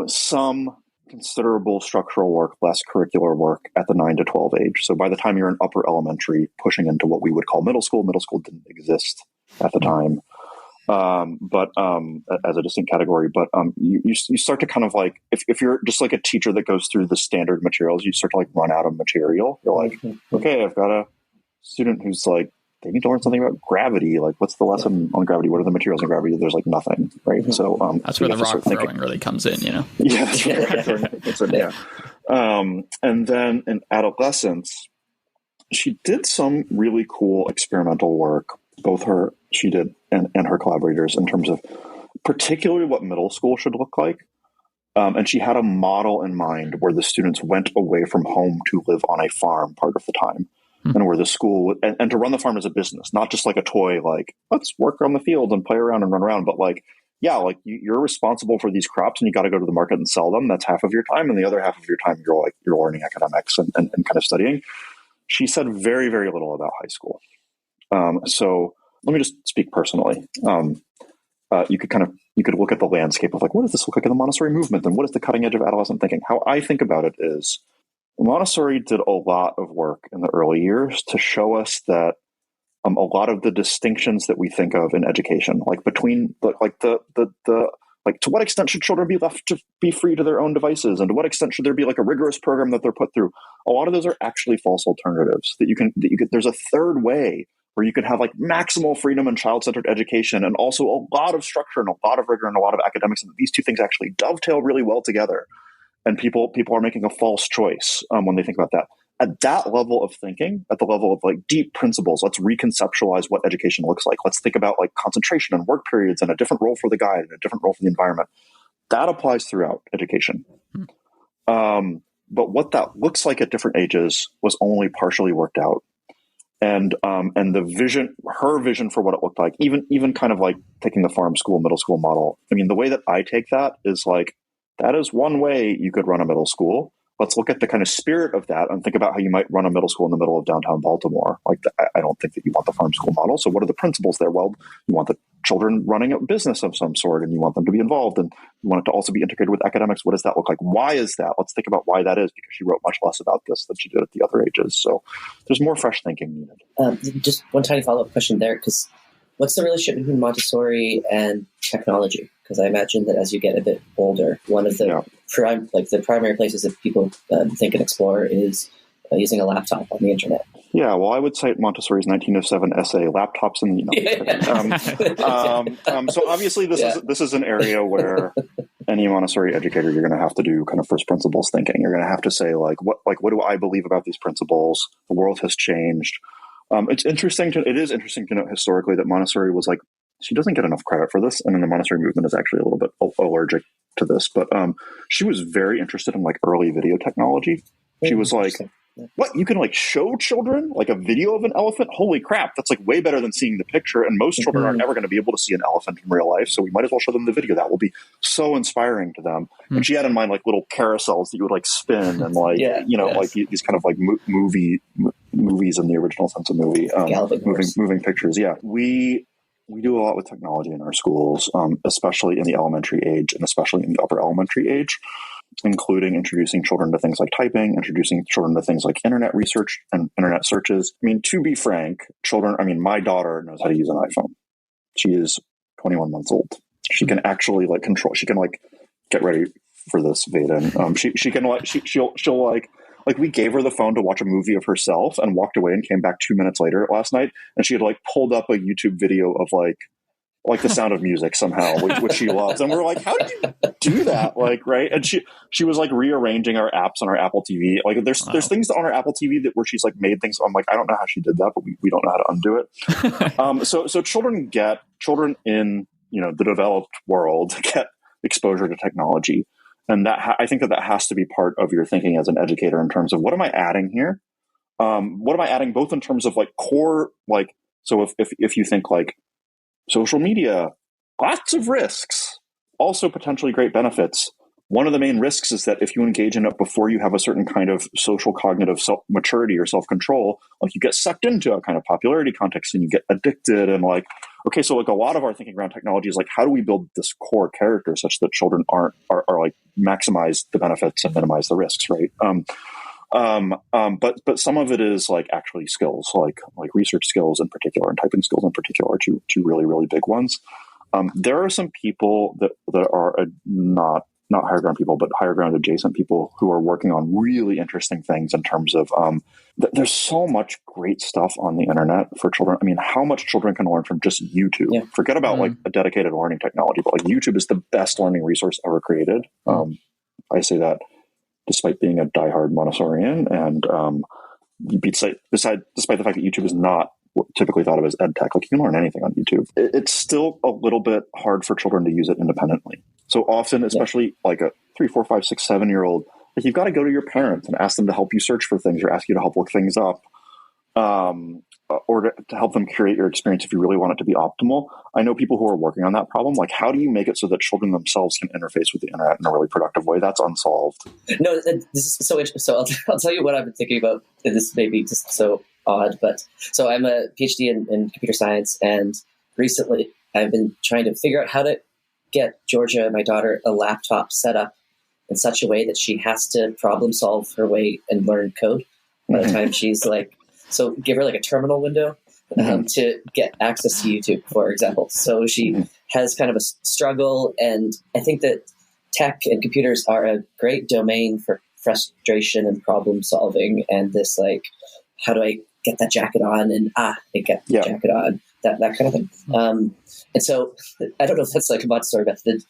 some considerable structural work, less curricular work at the 9 to 12 age. So by the time you're in upper elementary, pushing into what we would call middle school didn't exist at the time, but as a distinct category. But you start to kind of like, if you're just like a teacher that goes through the standard materials, you start to like run out of material. You're like, okay, I've got a student who's like, they need to learn something about gravity. Like, what's the lesson on gravity? What are the materials in gravity? There's like nothing, right? So that's where the rock throwing really comes in, Yeah, that's where the rock throwing comes in. Yeah. And then in adolescence, she did some really cool experimental work. She did, and her collaborators, in terms of particularly what middle school should look like. And she had a model in mind where the students went away from home to live on a farm part of the time. And where the school and to run the farm as a business, not just like a toy, like let's work on the field and play around and run around, but like, yeah, like you're responsible for these crops and you got to go to the market and sell them. That's half of your time. And the other half of your time, you're learning academics and kind of studying. She said very, very little about high school. So let me just speak personally. You could look at the landscape of like, what does this look like in the Montessori movement? And what is the cutting edge of adolescent thinking? How I think about it is, Montessori did a lot of work in the early years to show us that a lot of the distinctions that we think of in education, like between to what extent should children be left to be free to their own devices, and to what extent should there be like a rigorous program that they're put through? A lot of those are actually false alternatives. There's a third way where you can have like maximal freedom and child-centered education, and also a lot of structure and a lot of rigor and a lot of academics, and these two things actually dovetail really well together. And people are making a false choice when they think about that. At that level of thinking, at the level of like deep principles, let's reconceptualize what education looks like. Let's think about like concentration and work periods and a different role for the guide and a different role for the environment. That applies throughout education. But what that looks like at different ages was only partially worked out. And her vision for what it looked like, even kind of like taking the farm school, middle school model. I mean, the way that I take that is like, that is one way you could run a middle school. Let's look at the kind of spirit of that and think about how you might run a middle school in the middle of downtown Baltimore. Like, I don't think that you want the farm school model. So what are the principles there? Well, you want the children running a business of some sort, and you want them to be involved, and you want it to also be integrated with academics. What does that look like? Why is that? Let's think about why that is, because she wrote much less about this than she did at the other ages. So there's more fresh thinking needed. Just one tiny follow-up question there, because what's the relationship between Montessori and technology? Because I imagine that as you get a bit older, one of the the primary places that people think and explore is using a laptop on the internet. Yeah, well, I would cite Montessori's 1907 essay, "Laptops in the United." So obviously, this is an area where any Montessori educator, you're going to have to do kind of first principles thinking. You're going to have to say what do I believe about these principles? The world has changed. It is interesting to note historically that Montessori was like, she doesn't get enough credit for this, and then the Montessori movement is actually a little bit allergic to this. But she was very interested in like early video technology. She was like, "What, you can like show children like a video of an elephant? Holy crap! That's like way better than seeing the picture." And most children are never going to be able to see an elephant in real life, so we might as well show them the video. That will be so inspiring to them. And she had in mind like little carousels that you would like spin and like like these kind of like movies in the original sense of movie, moving pictures. Yeah, we do a lot with technology in our schools, especially in the elementary age and especially in the upper elementary age, including introducing children to things like typing, introducing children to things like internet research and internet searches. I mean, to be frank, my daughter knows how to use an iPhone. She is 21 months old. She can actually get ready for this, Vaden. She'll like we gave her the phone to watch a movie of herself and walked away and came back 2 minutes later last night. And she had like pulled up a YouTube video of like The Sound of Music somehow, which she loves. And we're like, how do you do that? Like, right. And she was like rearranging our apps on our Apple TV. Like there's things on our Apple TV where she's like made things. I'm like, I don't know how she did that, but we don't know how to undo it. So children in, the developed world get exposure to technology. And I think that has to be part of your thinking as an educator in terms of what am I adding here? What am I adding both in terms of like core, like, so if you think like social media, lots of risks, also potentially great benefits. One of the main risks is that if you engage in it before you have a certain kind of social cognitive maturity or self-control, like you get sucked into a kind of popularity context and you get addicted and like, okay, so like a lot of our thinking around technology is like, how do we build this core character such that children are like maximize the benefits and minimize the risks, right? But some of it is like actually skills, like research skills in particular and typing skills in particular are two really, really big ones. There are some people that are not higher ground people, but higher ground adjacent people who are working on really interesting things in terms of, there's so much great stuff on the internet for children. I mean, how much children can learn from just YouTube? Yeah. Forget about like a dedicated learning technology, but like YouTube is the best learning resource ever created. I say that despite being a diehard Montessorian, and despite the fact that YouTube is not typically thought of as ed tech, like you can learn anything on YouTube. It's still a little bit hard for children to use it independently. So often, especially like a 3, 4, 5, 6, 7-year-old, like you've got to go to your parents and ask them to help you search for things or ask you to help look things up, or to help them curate your experience if you really want it to be optimal. I know people who are working on that problem. Like, how do you make it so that children themselves can interface with the internet in a really productive way? That's unsolved. No, this is so interesting. So I'll tell you what I've been thinking about. This may be just so odd, but so I'm a PhD in computer science, and recently I've been trying to figure out how to get Georgia, my daughter, a laptop set up in such a way that she has to problem solve her way and learn code by the time she's like, so give her like a terminal window to get access to YouTube, for example. So she has kind of a struggle, and I think that tech and computers are a great domain for frustration and problem solving, and this like, how do I get that jacket on? And I get the jacket on, that kind of thing. And so I don't know if that's like a Montessori method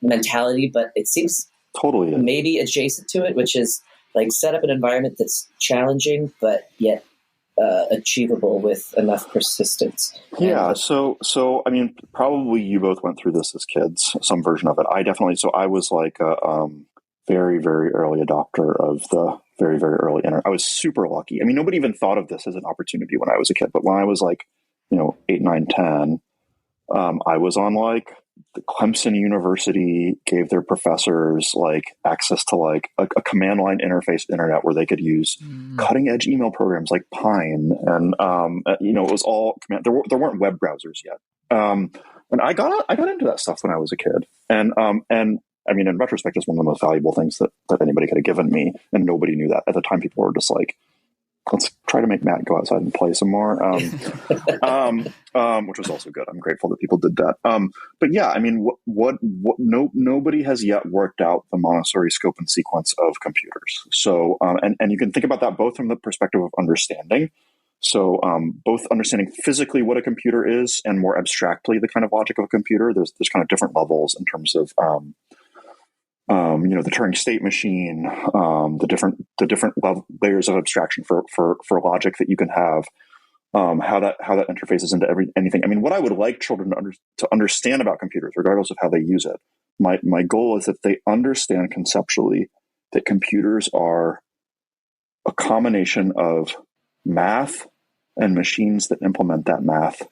mentality, but it seems totally maybe adjacent to it, which is like set up an environment that's challenging, but yet achievable with enough persistence. Yeah. So I mean, probably you both went through this as kids, some version of it. I was like a very, very early adopter of the very, very early internet. I was super lucky. I mean, nobody even thought of this as an opportunity when I was a kid, but when I was like, 8, 9, 10, I was on like the Clemson University gave their professors like access to like a command line interface internet where they could use cutting edge email programs like Pine, and it was all command. There weren't web browsers yet, and I got into that stuff when I was a kid, and I mean, in retrospect, it's one of the most valuable things that anybody could have given me, and nobody knew that at the time. People were just like, let's try to make Matt go outside and play some more, which was also good. I'm grateful that people did that. But yeah, I mean, nobody has yet worked out the Montessori scope and sequence of computers. So, and you can think about that both from the perspective of understanding. So, both understanding physically what a computer is and more abstractly the kind of logic of a computer. There's kind of different levels in terms of, the Turing state machine, the different layers of abstraction for logic that you can have, how that interfaces into anything. I mean, what I would like children to understand about computers, regardless of how they use it, my goal is that they understand conceptually that computers are a combination of math and machines that implement that math,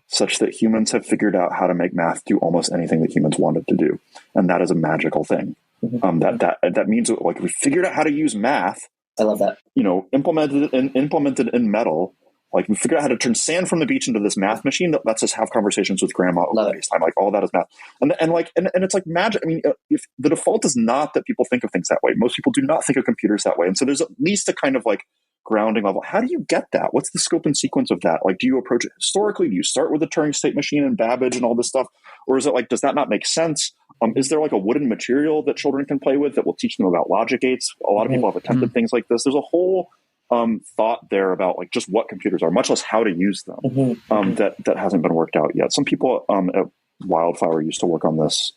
such that humans have figured out how to make math do almost anything that humans wanted to do, and that is a magical thing. That means that, like, we figured out how to use math. I love that. Implemented in metal. Like, we figured out how to turn sand from the beach into this math machine that lets us have conversations with grandma over FaceTime. Like, all that is math, and it's like magic. I mean, if the default is not that people think of things that way, most people do not think of computers that way, and so there's at least a kind of like grounding level. How do you get that? What's the scope and sequence of that? Like, do you approach it historically? Do you start with the Turing state machine and Babbage and all this stuff? Or is it like, does that not make sense? Is there like a wooden material that children can play with that will teach them about logic gates? A lot of people have attempted things like this. There's a whole thought there about like just what computers are, much less how to use them, that hasn't been worked out yet. Some people at Wildflower used to work on this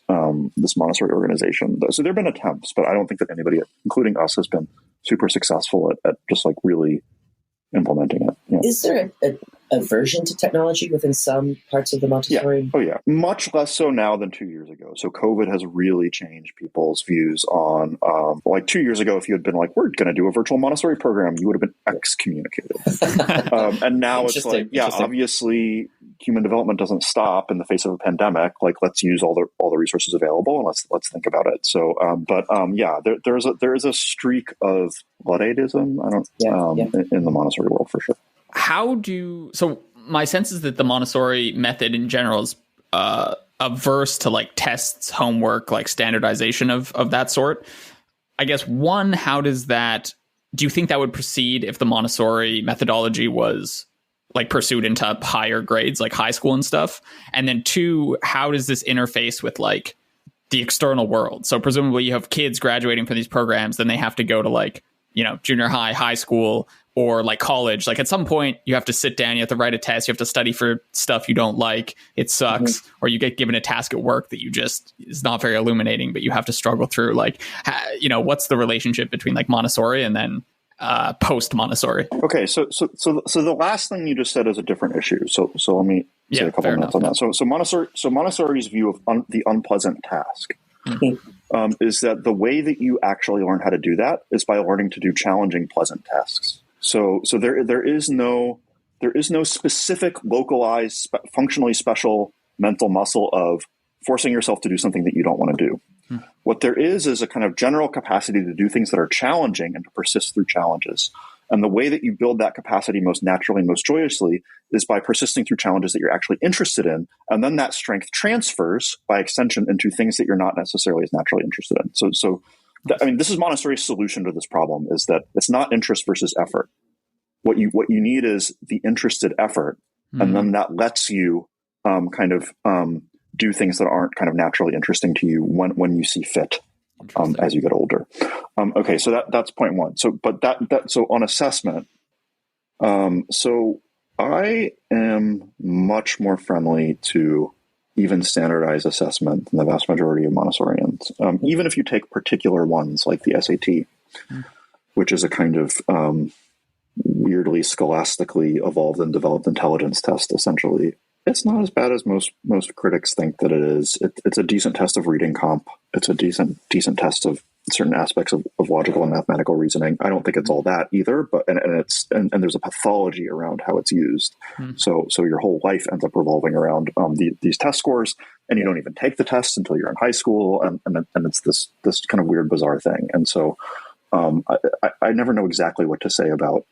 this Montessori organization. So there have been attempts, but I don't think that anybody, including us, has been super successful at just like really implementing it. Yeah. Is there a aversion to technology within some parts of the Montessori? Yeah. Oh, yeah. Much less so now than 2 years ago. So COVID has really changed people's views on, like 2 years ago, if you had been like, we're going to do a virtual Montessori program, you would have been excommunicated. And now it's like, yeah, obviously human development doesn't stop in the face of a pandemic. Like, let's use all the resources available and let's think about it. So, yeah, there is a streak of Ludditism, in the Montessori world for sure. So my sense is that the Montessori method in general is averse to like tests, homework, like standardization of that sort. I guess one, do you think that would proceed if the Montessori methodology was like pursued into higher grades, like high school and stuff? And then two, how does this interface with like the external world? So presumably you have kids graduating from these programs, then they have to go to like, junior high, high school, or like college. Like at some point you have to sit down, you have to write a test, you have to study for stuff you don't like, it sucks, or you get given a task at work that is not very illuminating, but you have to struggle through. Like, what's the relationship between like Montessori and then post Montessori? Okay, so the last thing you just said is a different issue. So let me say a couple minutes on that. So Montessori's view of the unpleasant task is that the way that you actually learn how to do that is by learning to do challenging, pleasant tasks. So there is no specific, localized, functionally special mental muscle of forcing yourself to do something that you don't want to do. What there is a kind of general capacity to do things that are challenging and to persist through challenges. And the way that you build that capacity most naturally and most joyously is by persisting through challenges that you're actually interested in. And then that strength transfers by extension into things that you're not necessarily as naturally interested in. This is Montessori's solution to this problem, is that it's not interest versus effort. What you need is the interested effort. And then that lets you do things that aren't kind of naturally interesting to you when you see fit as you get older. Okay, so that's point one. So on assessment, so I am much more friendly to even standardized assessment than the vast majority of Montessorians. Even if you take particular ones like the SAT, which is a kind of weirdly scholastically evolved and developed intelligence test, essentially. It's not as bad as most critics think that it is. It's a decent test of reading comp. It's a decent test of certain aspects of logical and mathematical reasoning. I don't think it's all that either, but and there's a pathology around how it's used. So your whole life ends up revolving around these test scores, and you don't even take the test until you're in high school, and it's this kind of weird, bizarre thing. And so I never know exactly what to say about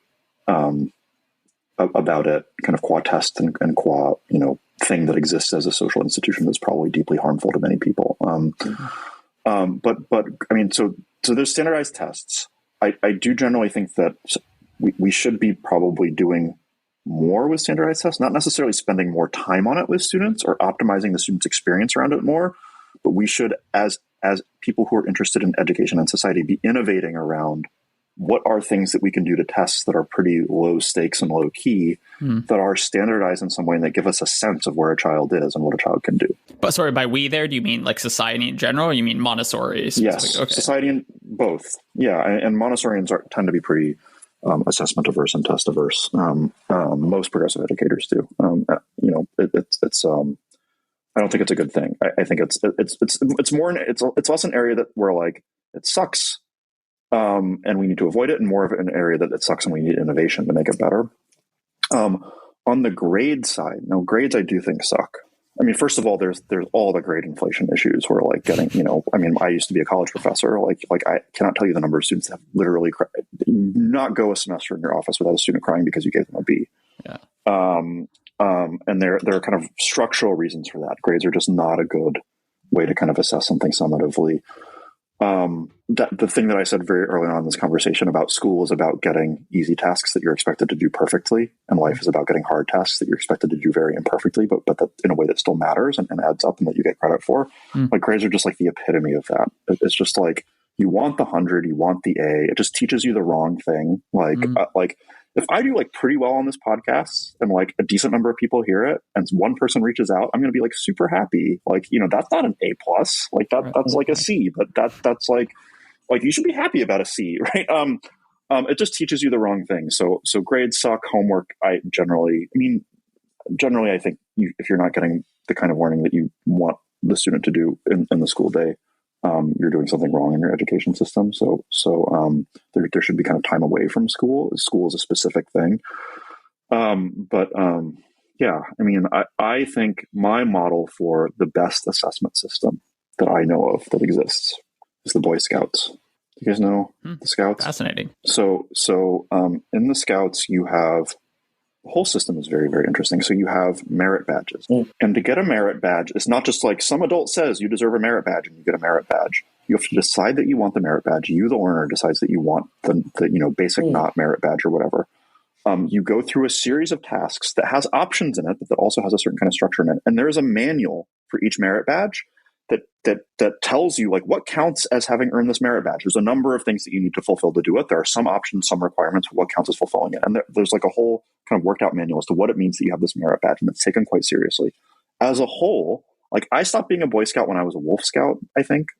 it, kind of qua test and qua thing that exists as a social institution that's probably deeply harmful to many people. But I mean, so there's standardized tests. I do generally think that we should be probably doing more with standardized tests, not necessarily spending more time on it with students or optimizing the student's experience around it more, but we should, as people who are interested in education and society, be innovating around what are things that we can do to tests that are pretty low stakes and low key that are standardized in some way and that give us a sense of where a child is and what a child can do. But sorry, by we there, do you mean like society in general, or you mean Montessori? Yes, okay. Society and both. Yeah, and Montessorians tend to be pretty assessment averse and test averse. Most progressive educators do. It's I don't think it's a good thing. I think it's less an area that we're like, it sucks. And we need to avoid it, and more of an area that it sucks and we need innovation to make it better. On the grade side, now grades I do think suck. I mean, first of all, there's all the grade inflation issues where like getting, I mean, I used to be a college professor. Like I cannot tell you the number of students that have literally not go a semester in your office without a student crying because you gave them a B. Yeah. And there are kind of structural reasons for that. Grades are just not a good way to kind of assess something summatively. that the thing that I said very early on in this conversation about school is about getting easy tasks that you're expected to do perfectly, and life is about getting hard tasks that you're expected to do very imperfectly, but that in a way that still matters and adds up and that you get credit for. Like grades are just like the epitome of that. It's just like you want the 100, you want the A. It just teaches you the wrong thing. Like if I do like pretty well on this podcast and like a decent number of people hear it and one person reaches out, I'm going to be like super happy. Like, that's not an A plus. Like that's like a C, but that's like you should be happy about a C, right? It just teaches you the wrong thing. So grades suck. Homework, generally, I think if you're not getting the kind of learning that you want the student to do in the school day, you're doing something wrong in your education system. So there should be kind of time away from school. School is a specific thing. Yeah, I think my model for the best assessment system that I know of that exists is the Boy Scouts. You guys know the Scouts? Fascinating. So in the Scouts, you have the whole system is very, very interesting. So you have merit badges. And to get a merit badge, it's not just like some adult says you deserve a merit badge and you get a merit badge. You have to decide that you want the merit badge. You, the learner, decides that you want the basic not merit badge or whatever. You go through a series of tasks that has options in it, but that also has a certain kind of structure in it. And there is a manual for each merit badge that tells you like what counts as having earned this merit badge. There's a number of things that you need to fulfill to do it. There are some options, some requirements for what counts as fulfilling it. And there's like a whole kind of worked out manual as to what it means that you have this merit badge, and it's taken quite seriously. As a whole, like I stopped being a Boy Scout when I was a Wolf Scout, I think.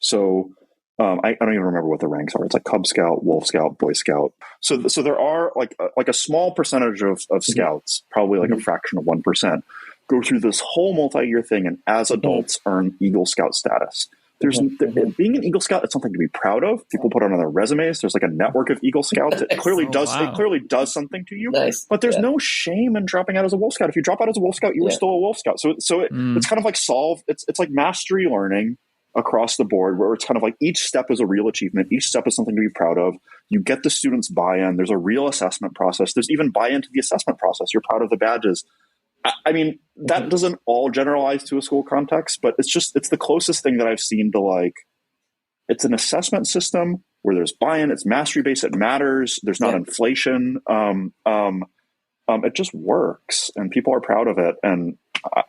So I don't even remember what the ranks are. It's like Cub Scout, Wolf Scout, Boy Scout. So there are like a small percentage of scouts, probably like a fraction of 1%, go through this whole multi-year thing and as adults earn Eagle Scout status. Being an Eagle Scout, it's something to be proud of. People put it on their resumes. There's like a network of Eagle Scouts. It clearly does something to you. Nice. But there's no shame in dropping out as a Wolf Scout. If you drop out as a Wolf Scout, you were still a Wolf Scout. So it's kind of like it's like mastery learning across the board, where it's kind of like each step is a real achievement. Each step is something to be proud of. You get the students' buy-in. There's a real assessment process. There's even buy-in to the assessment process. You're proud of the badges. That doesn't all generalize to a school context, but it's the closest thing that I've seen to like, it's an assessment system where there's buy-in, it's mastery based, it matters. There's not inflation. It just works and people are proud of it. And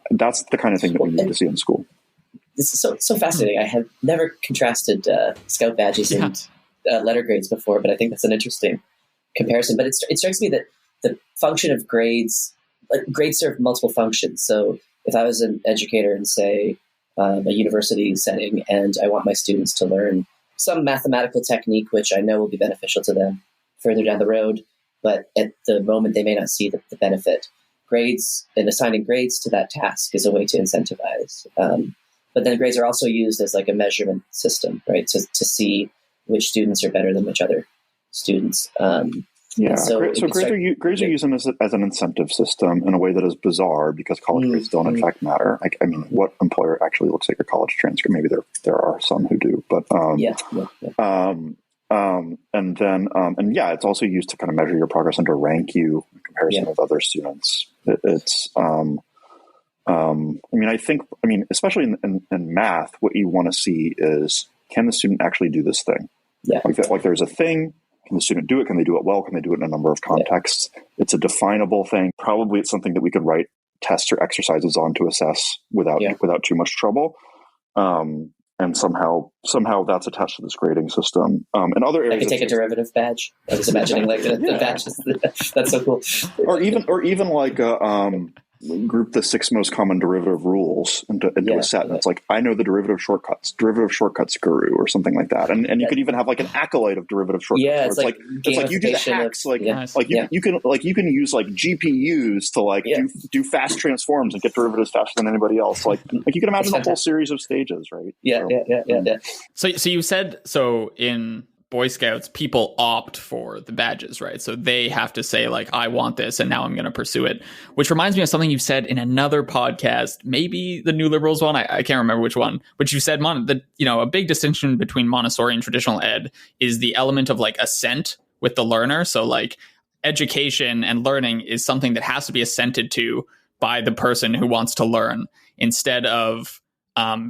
that's the kind of thing that we need to see in school. This is so fascinating. I have never contrasted Scout badges and letter grades before, but I think that's an interesting comparison. But it strikes me that the function of grades serve multiple functions. So if I was an educator in, say, a university setting, and I want my students to learn some mathematical technique, which I know will be beneficial to them further down the road, but at the moment they may not see the benefit. Grades and assigning grades to that task is a way to incentivize. But then grades are also used as like a measurement system, right? To see which students are better than which other students. Grades are used as an incentive system in a way that is bizarre because college grades don't in fact matter. What employer actually looks at your college transcript? Maybe there are some who do, but it's also used to kind of measure your progress and to rank you in comparison with other students. Especially in math, what you want to see is, can the student actually do this thing? Yeah. Like there's a thing. Can the student do it? Can they do it well? Can they do it in a number of contexts? Yeah. It's a definable thing. Probably it's something that we could write tests or exercises on to assess without too much trouble. And somehow that's attached to this grading system. In other areas, I could take a derivative badge. I was imagining like the badges. That's so cool. Or even like group the 6 most common derivative rules into a set. And it's like, I know the derivative shortcuts guru or something like that. And you could even have like an accolade of derivative shortcuts. Yeah, it's like you do the hacks. You can use like GPUs to do fast transforms and get derivatives faster than anybody else. Like you can imagine a whole series of stages, right? Yeah. So you said, in Boy Scouts, people opt for the badges, right? So they have to say like, I want this and now I'm going to pursue it, which reminds me of something you've said in another podcast, maybe the New Liberals one. I can't remember which one, but you said a big distinction between Montessori and traditional ed is the element of like assent with the learner. So like education and learning is something that has to be assented to by the person who wants to learn instead of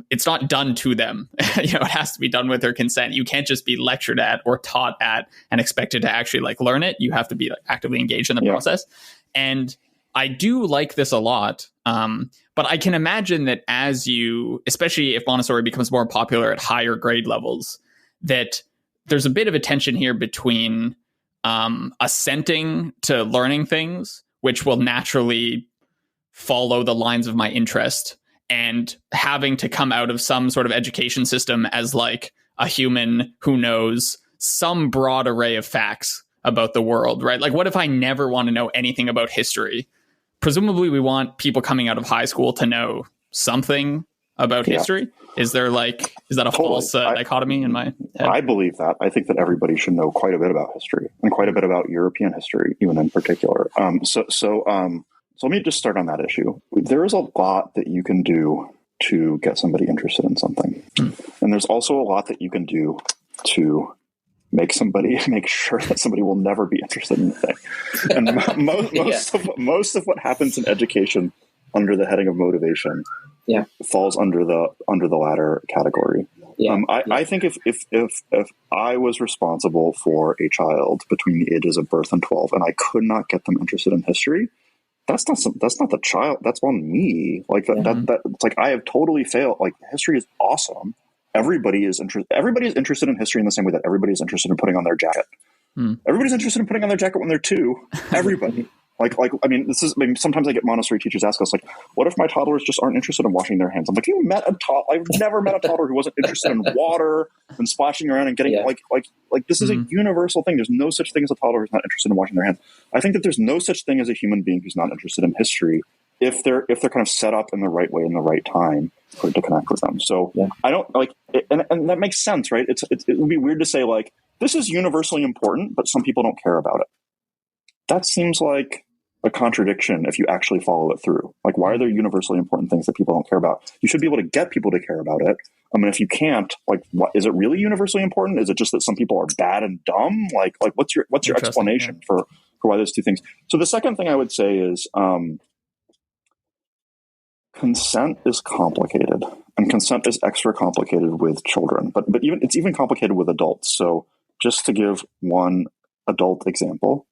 it's not done to them. It has to be done with their consent. You can't just be lectured at or taught at and expected to actually like learn it. You have to be like, actively engaged in the process. And I do like this a lot. But I can imagine that as you, especially if Montessori becomes more popular at higher grade levels, that there's a bit of a tension here between assenting to learning things, which will naturally follow the lines of my interest, and having to come out of some sort of education system as like a human who knows some broad array of facts about the world, right? Like, what if I never want to know anything about history? Presumably we want people coming out of high school to know something about history. Is that a false dichotomy in my head? I believe that. I think that everybody should know quite a bit about history, and quite a bit about European history, even in particular. So let me just start on that issue. There is a lot that you can do to get somebody interested in something. And there's also a lot that you can do to make sure that somebody will never be interested in the thing. And most of what happens in education under the heading of motivation falls under the latter category. I think if I was responsible for a child between the ages of birth and 12 and I could not get them interested in history, that's not the child. That's on me. Like that it's like I have totally failed. Like, history is awesome. Everybody is interested in history in the same way that everybody is interested in putting on their jacket. Everybody's interested in putting on their jacket when they're 2. Everybody. Sometimes I get Montessori teachers ask us, like, what if my toddlers just aren't interested in washing their hands? I'm like, I've never met a toddler who wasn't interested in water and splashing around and getting like this is a universal thing. There's no such thing as a toddler who's not interested in washing their hands. I think that there's no such thing as a human being who's not interested in history if they're kind of set up in the right way in the right time for it to connect with them. So I don't like it, and that makes sense, right? It would be weird to say like this is universally important, but some people don't care about it. That seems like a contradiction if you actually follow it through. Like, why are there universally important things that people don't care about? You should be able to get people to care about it. I mean, if you can't, like, what is it really universally important? Is it just that some people are bad and dumb? Like what's your explanation for why those two things? So the second thing I would say is consent is complicated, and consent is extra complicated with children, but it's even complicated with adults. So just to give one adult example,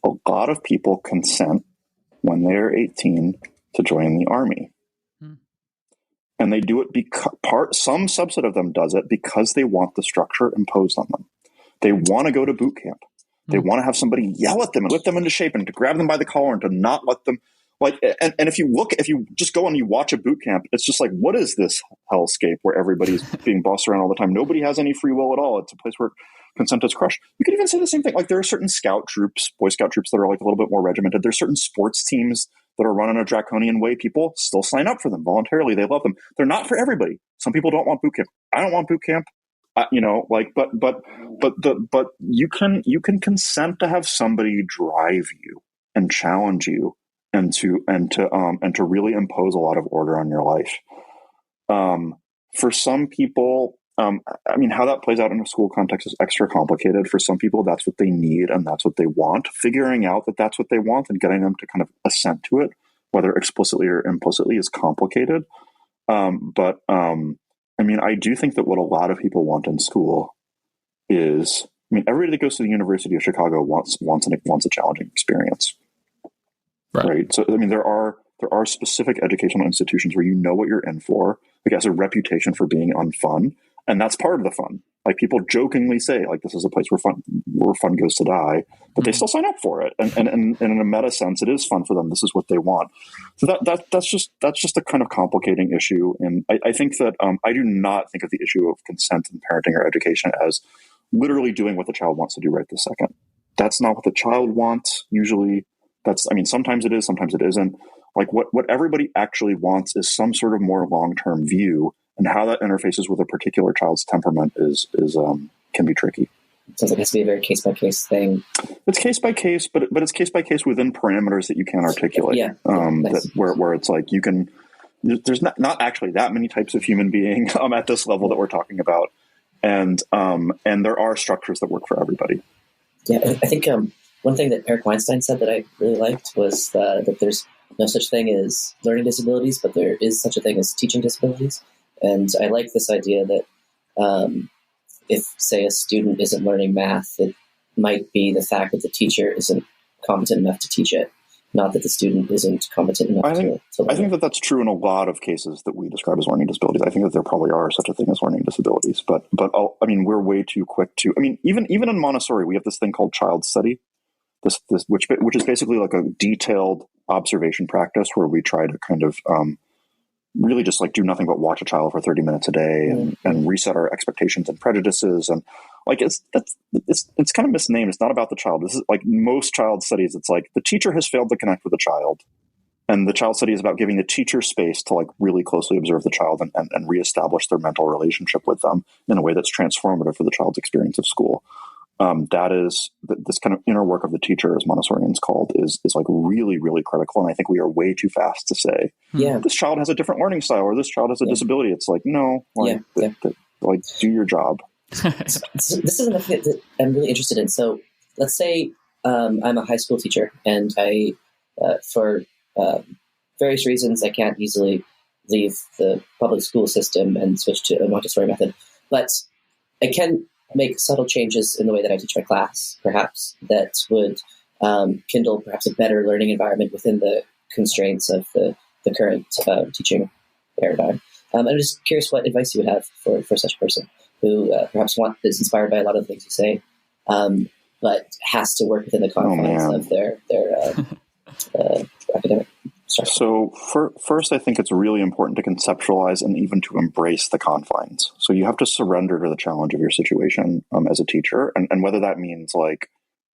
a lot of people consent when they're 18 to join the army. And they do it because some subset of them does it because they want the structure imposed on them. They want to go to boot camp. They want to have somebody yell at them and whip them into shape and to grab them by the collar and to not let them and if you just go and you watch a boot camp, it's just like, what is this hellscape where everybody's being bossed around all the time? Nobody has any free will at all. It's a place where consent is crushed. You could even say the same thing. Like, there are certain scout troops, Boy Scout troops that are like a little bit more regimented. There's certain sports teams that are run in a draconian way. People still sign up for them voluntarily. They love them. They're not for everybody. Some people don't want boot camp. I don't want boot camp. But you can consent to have somebody drive you and challenge you and to really impose a lot of order on your life. For some people, how that plays out in a school context is extra complicated. For some people, that's what they need and that's what they want. Figuring out that that's what they want and getting them to kind of assent to it, whether explicitly or implicitly, is complicated. I do think that what a lot of people want in school is, everybody that goes to the University of Chicago wants a challenging experience. Right. So, there are specific educational institutions where you know what you're in for. Like, it has a reputation for being unfun. And that's part of the fun. Like, people jokingly say, like, this is a place where fun goes to die, but they still sign up for it. And in a meta sense, it is fun for them. This is what they want. So that's just a kind of complicating issue. And I think that I do not think of the issue of consent in parenting or education as literally doing what the child wants to do right this second. That's not what the child wants usually. Sometimes it is, sometimes it isn't. Like, what everybody actually wants is some sort of more long-term view, and how that interfaces with a particular child's temperament is can be tricky. Sounds like it has to be a very case-by-case thing. It's case-by-case, but it's case-by-case within parameters that you can articulate. Nice. Where it's like there's not actually that many types of human being at this level that we're talking about, and there are structures that work for everybody. Yeah, I think one thing that Eric Weinstein said that I really liked was that there's no such thing as learning disabilities, but there is such a thing as teaching disabilities. And I like this idea that if, say, a student isn't learning math, it might be the fact that the teacher isn't competent enough to teach it, not that the student isn't competent enough to learn I think that that's true in a lot of cases that we describe as learning disabilities. I think that there probably are such a thing as learning disabilities, but I mean, we're way too quick to. I mean, even in Montessori, we have this thing called child study, which is basically like a detailed observation practice where we try to kind of really just like do nothing but watch a child for 30 minutes a day and reset our expectations and prejudices. And like, it's kind of misnamed. It's not about the child. This is like most child studies. It's like the teacher has failed to connect with the child, and the child study is about giving the teacher space to like really closely observe the child and reestablish their mental relationship with them in a way that's transformative for the child's experience of school. That is this kind of inner work of the teacher, as Montessorians called, is like really, really critical. And I think we are way too fast to say, this child has a different learning style or this child has a disability. It's like, no, like, like do your job. This is an thing that I'm really interested in. So let's say I'm a high school teacher and I, for various reasons, I can't easily leave the public school system and switch to a Montessori method, but I can make subtle changes in the way that I teach my class, perhaps, that would kindle perhaps a better learning environment within the constraints of the current teaching paradigm. I'm just curious what advice you would have for such a person who perhaps is inspired by a lot of the things you say, but has to work within the confines of their academic structure. So first, I think it's really important to conceptualize and even to embrace the confines. So you have to surrender to the challenge of your situation as a teacher. And whether that means like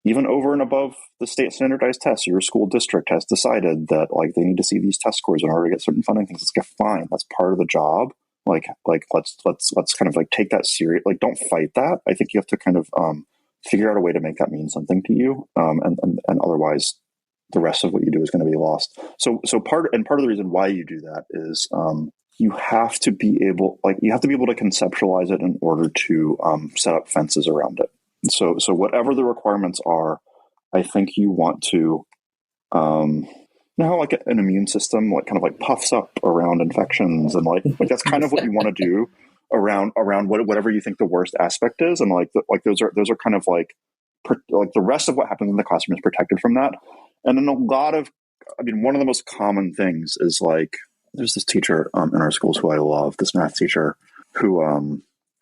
even over and above the state standardized tests, your school district has decided that like they need to see these test scores in order to get certain funding things. It's like, fine, that's part of the job. Like let's kind of like take that serious. Like, don't fight that. I think you have to kind of figure out a way to make that mean something to you. And otherwise, the rest of what you do is going to be lost. So part of the reason why you do that is you have to be able to conceptualize it in order to set up fences around it. So whatever the requirements are, I think you want to, you know how like an immune system like kind of like puffs up around infections, and like that's kind of what you want to do around whatever you think the worst aspect is, and like those are kind of like the rest of what happens in the classroom is protected from that. And then one of the most common things is like, there's this teacher in our schools who I love, this math teacher who,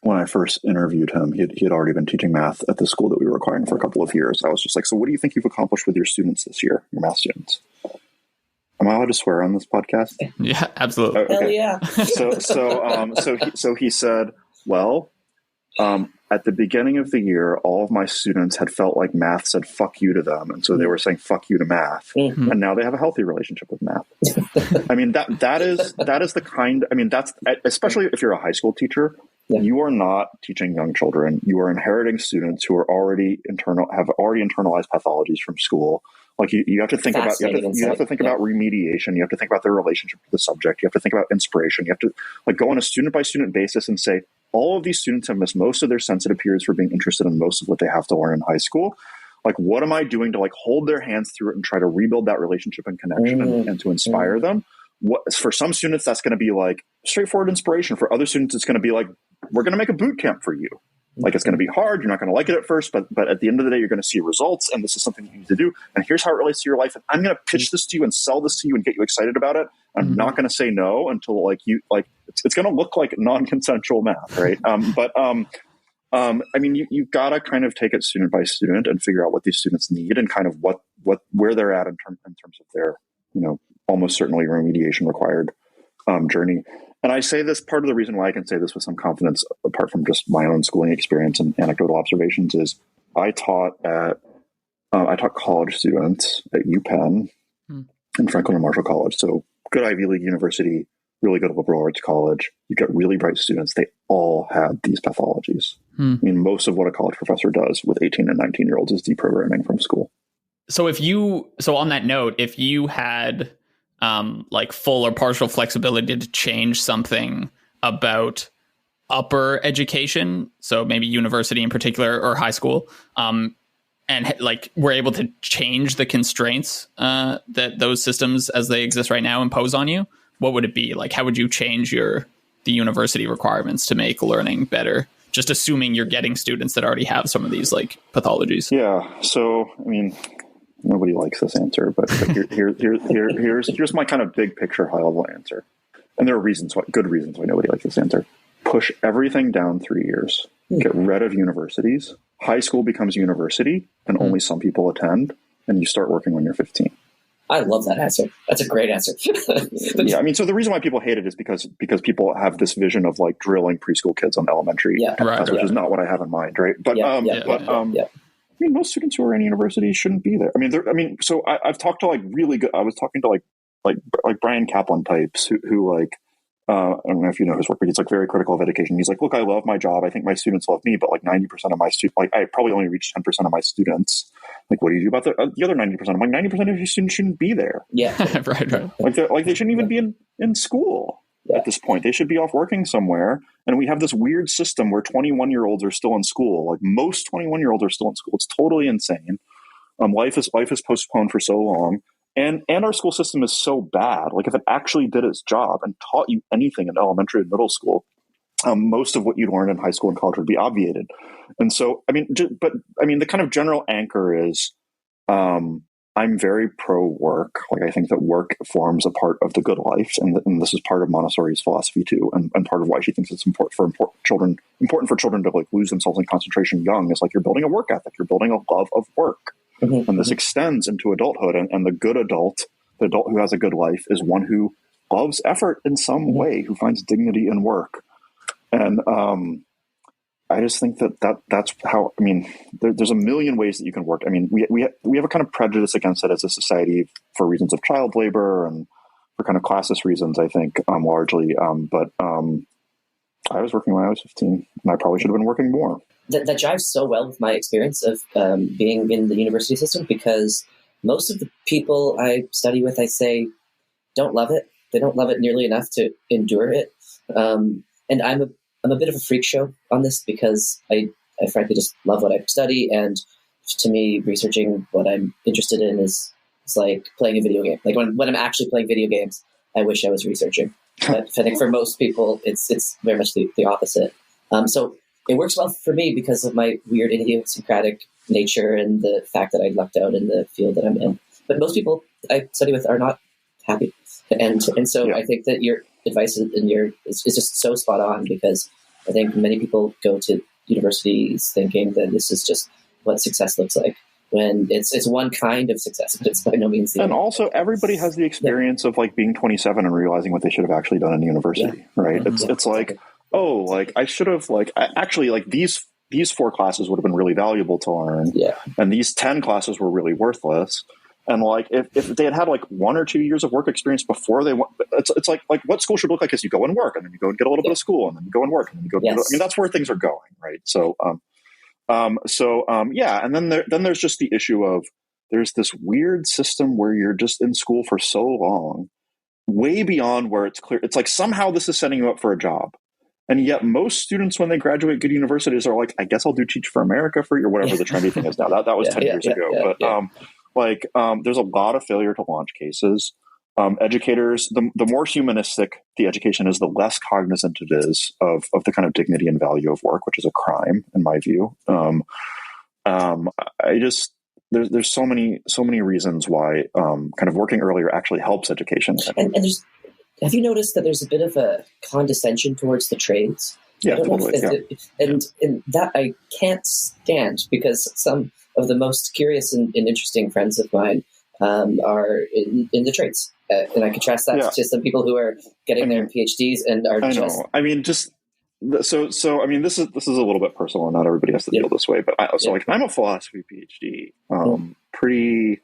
when I first interviewed him, he had already been teaching math at the school that we were requiring for a couple of years. I was just like, so what do you think you've accomplished with your students this year, your math students? Am I allowed to swear on this podcast? Yeah, absolutely. Okay. Hell yeah. So he said, well, at the beginning of the year, all of my students had felt like math said fuck you to them. And so they were saying fuck you to math. Mm-hmm. And now they have a healthy relationship with math. I mean, that is the kind, I mean, that's, especially if you're a high school teacher, you are not teaching young children. You are inheriting students who are have already internalized pathologies from school. Like you have to think about, you have to think about remediation. You have to think about their relationship to the subject. You have to think about inspiration. You have to like go on a student by student basis and say, all of these students have missed most of their sensitive periods for being interested in most of what they have to learn in high school. Like, what am I doing to like hold their hands through it and try to rebuild that relationship and connection and to inspire them? For some students, that's going to be like straightforward inspiration. For other students, it's going to be like, we're going to make a boot camp for you. Like, it's going to be hard. You're not going to like it at first, but at the end of the day, you're going to see results. And this is something you need to do. And here's how it relates to your life. And I'm going to pitch this to you and sell this to you and get you excited about it. I'm not going to say no until like you, like, it's going to look like non-consensual math. Right. I mean, you've got to kind of take it student by student and figure out what these students need and kind of where they're at in terms of their, you know, almost certainly remediation required journey. And I say this, part of the reason why I can say this with some confidence, apart from just my own schooling experience and anecdotal observations, is I taught college students at UPenn and Franklin and Marshall College. So good Ivy League university, really good liberal arts college. You get really bright students. They all had these pathologies. I mean, most of what a college professor does with 18 and 19-year-olds is deprogramming from school. So on that note, if you had like full or partial flexibility to change something about upper education, so maybe university in particular or high school, and like we're able to change the constraints that those systems as they exist right now impose on you, what would it be? Like, how would you change your the university requirements to make learning better, just assuming you're getting students that already have some of these like pathologies? Yeah. So, I mean, nobody likes this answer, but here's my kind of big picture, high level answer. And there are good reasons why nobody likes this answer. Push everything down 3 years. Get rid of universities. High school becomes university, and only some people attend, and you start working when you're 15. I love that answer. That's a great answer. Yeah, I mean, so the reason why people hate it is because people have this vision of like drilling preschool kids on elementary, which is not what I have in mind, right? But I mean, most students who are in university shouldn't be there. I mean, so I've talked to like really good. I was talking to like Brian Kaplan types who like. I don't know if you know his work, but he's like very critical of education. He's like, look, I love my job. I think my students love me, but like 90% of my students, like I probably only reach 10% of my students. Like, what do you do about the other 90%? I'm like, 90% of your students shouldn't be there. Yeah. right. Like they shouldn't even be in school at this point. They should be off working somewhere. And we have this weird system where 21-year-olds are still in school. Like most 21-year-olds are still in school. It's totally insane. Life is postponed for so long. And our school system is so bad. Like if it actually did its job and taught you anything in elementary and middle school, most of what you'd learned in high school and college would be obviated. And so, I mean, the kind of general anchor is, I'm very pro work. Like I think that work forms a part of the good life, and this is part of Montessori's philosophy too, and part of why she thinks it's important for children to like lose themselves in concentration young. Is like you're building a work ethic, you're building a love of work. And this extends into adulthood, and the good adult, the adult who has a good life, is one who loves effort in some way, who finds dignity in work. And I just think that's how. I mean, there's a million ways that you can work. I mean, we have a kind of prejudice against it as a society for reasons of child labor and for kind of classist reasons, I think, largely. But I was working when I was 15, and I probably should have been working more. That jives so well with my experience of being in the university system, because most of the people I study with, I say, don't love it. They don't love it nearly enough to endure it. And I'm a bit of a freak show on this because I frankly just love what I study. And to me, researching what I'm interested in is like playing a video game. Like when I'm actually playing video games, I wish I was researching. But I think for most people, it's very much the opposite. So it works well for me because of my weird idiosyncratic nature and the fact that I lucked out in the field that I'm in. But most people I study with are not happy. And so I think that your advice is just so spot on, because I think many people go to universities thinking that this is just what success looks like, when it's one kind of success, but it's by no means the And also everybody has the experience of like being 27 and realizing what they should have actually done in university, right? It's like, oh, like I should have actually these 4 classes would have been really valuable to learn. Yeah. And these 10 classes were really worthless. And like, if they had like 1 or 2 years of work experience before they went, it's like what school should look like is you go and work, and then you go and get a little bit of school, and then you go and work, and then you go. I mean, that's where things are going, right? So, yeah. And then there's just the issue of there's this weird system where you're just in school for so long, way beyond where it's clear. It's like somehow this is setting you up for a job. And yet most students, when they graduate good universities, are like, I guess I'll do Teach for America for you, or whatever the trendy thing is now. That was 10 years ago. But there's a lot of failure to launch cases. Educators, the more humanistic the education is, the less cognizant it is of the kind of dignity and value of work, which is a crime in my view. There's so many reasons why kind of working earlier actually helps education. And have you noticed that there's a bit of a condescension towards the trades? Yeah, totally. And that I can't stand, because some of the most curious and interesting friends of mine are in the trades. And I contrast that to some people who are getting their PhDs and are just... I mean, just... So I mean, this is a little bit personal, and not everybody has to deal this way. But I'm a philosophy PhD. Pretty...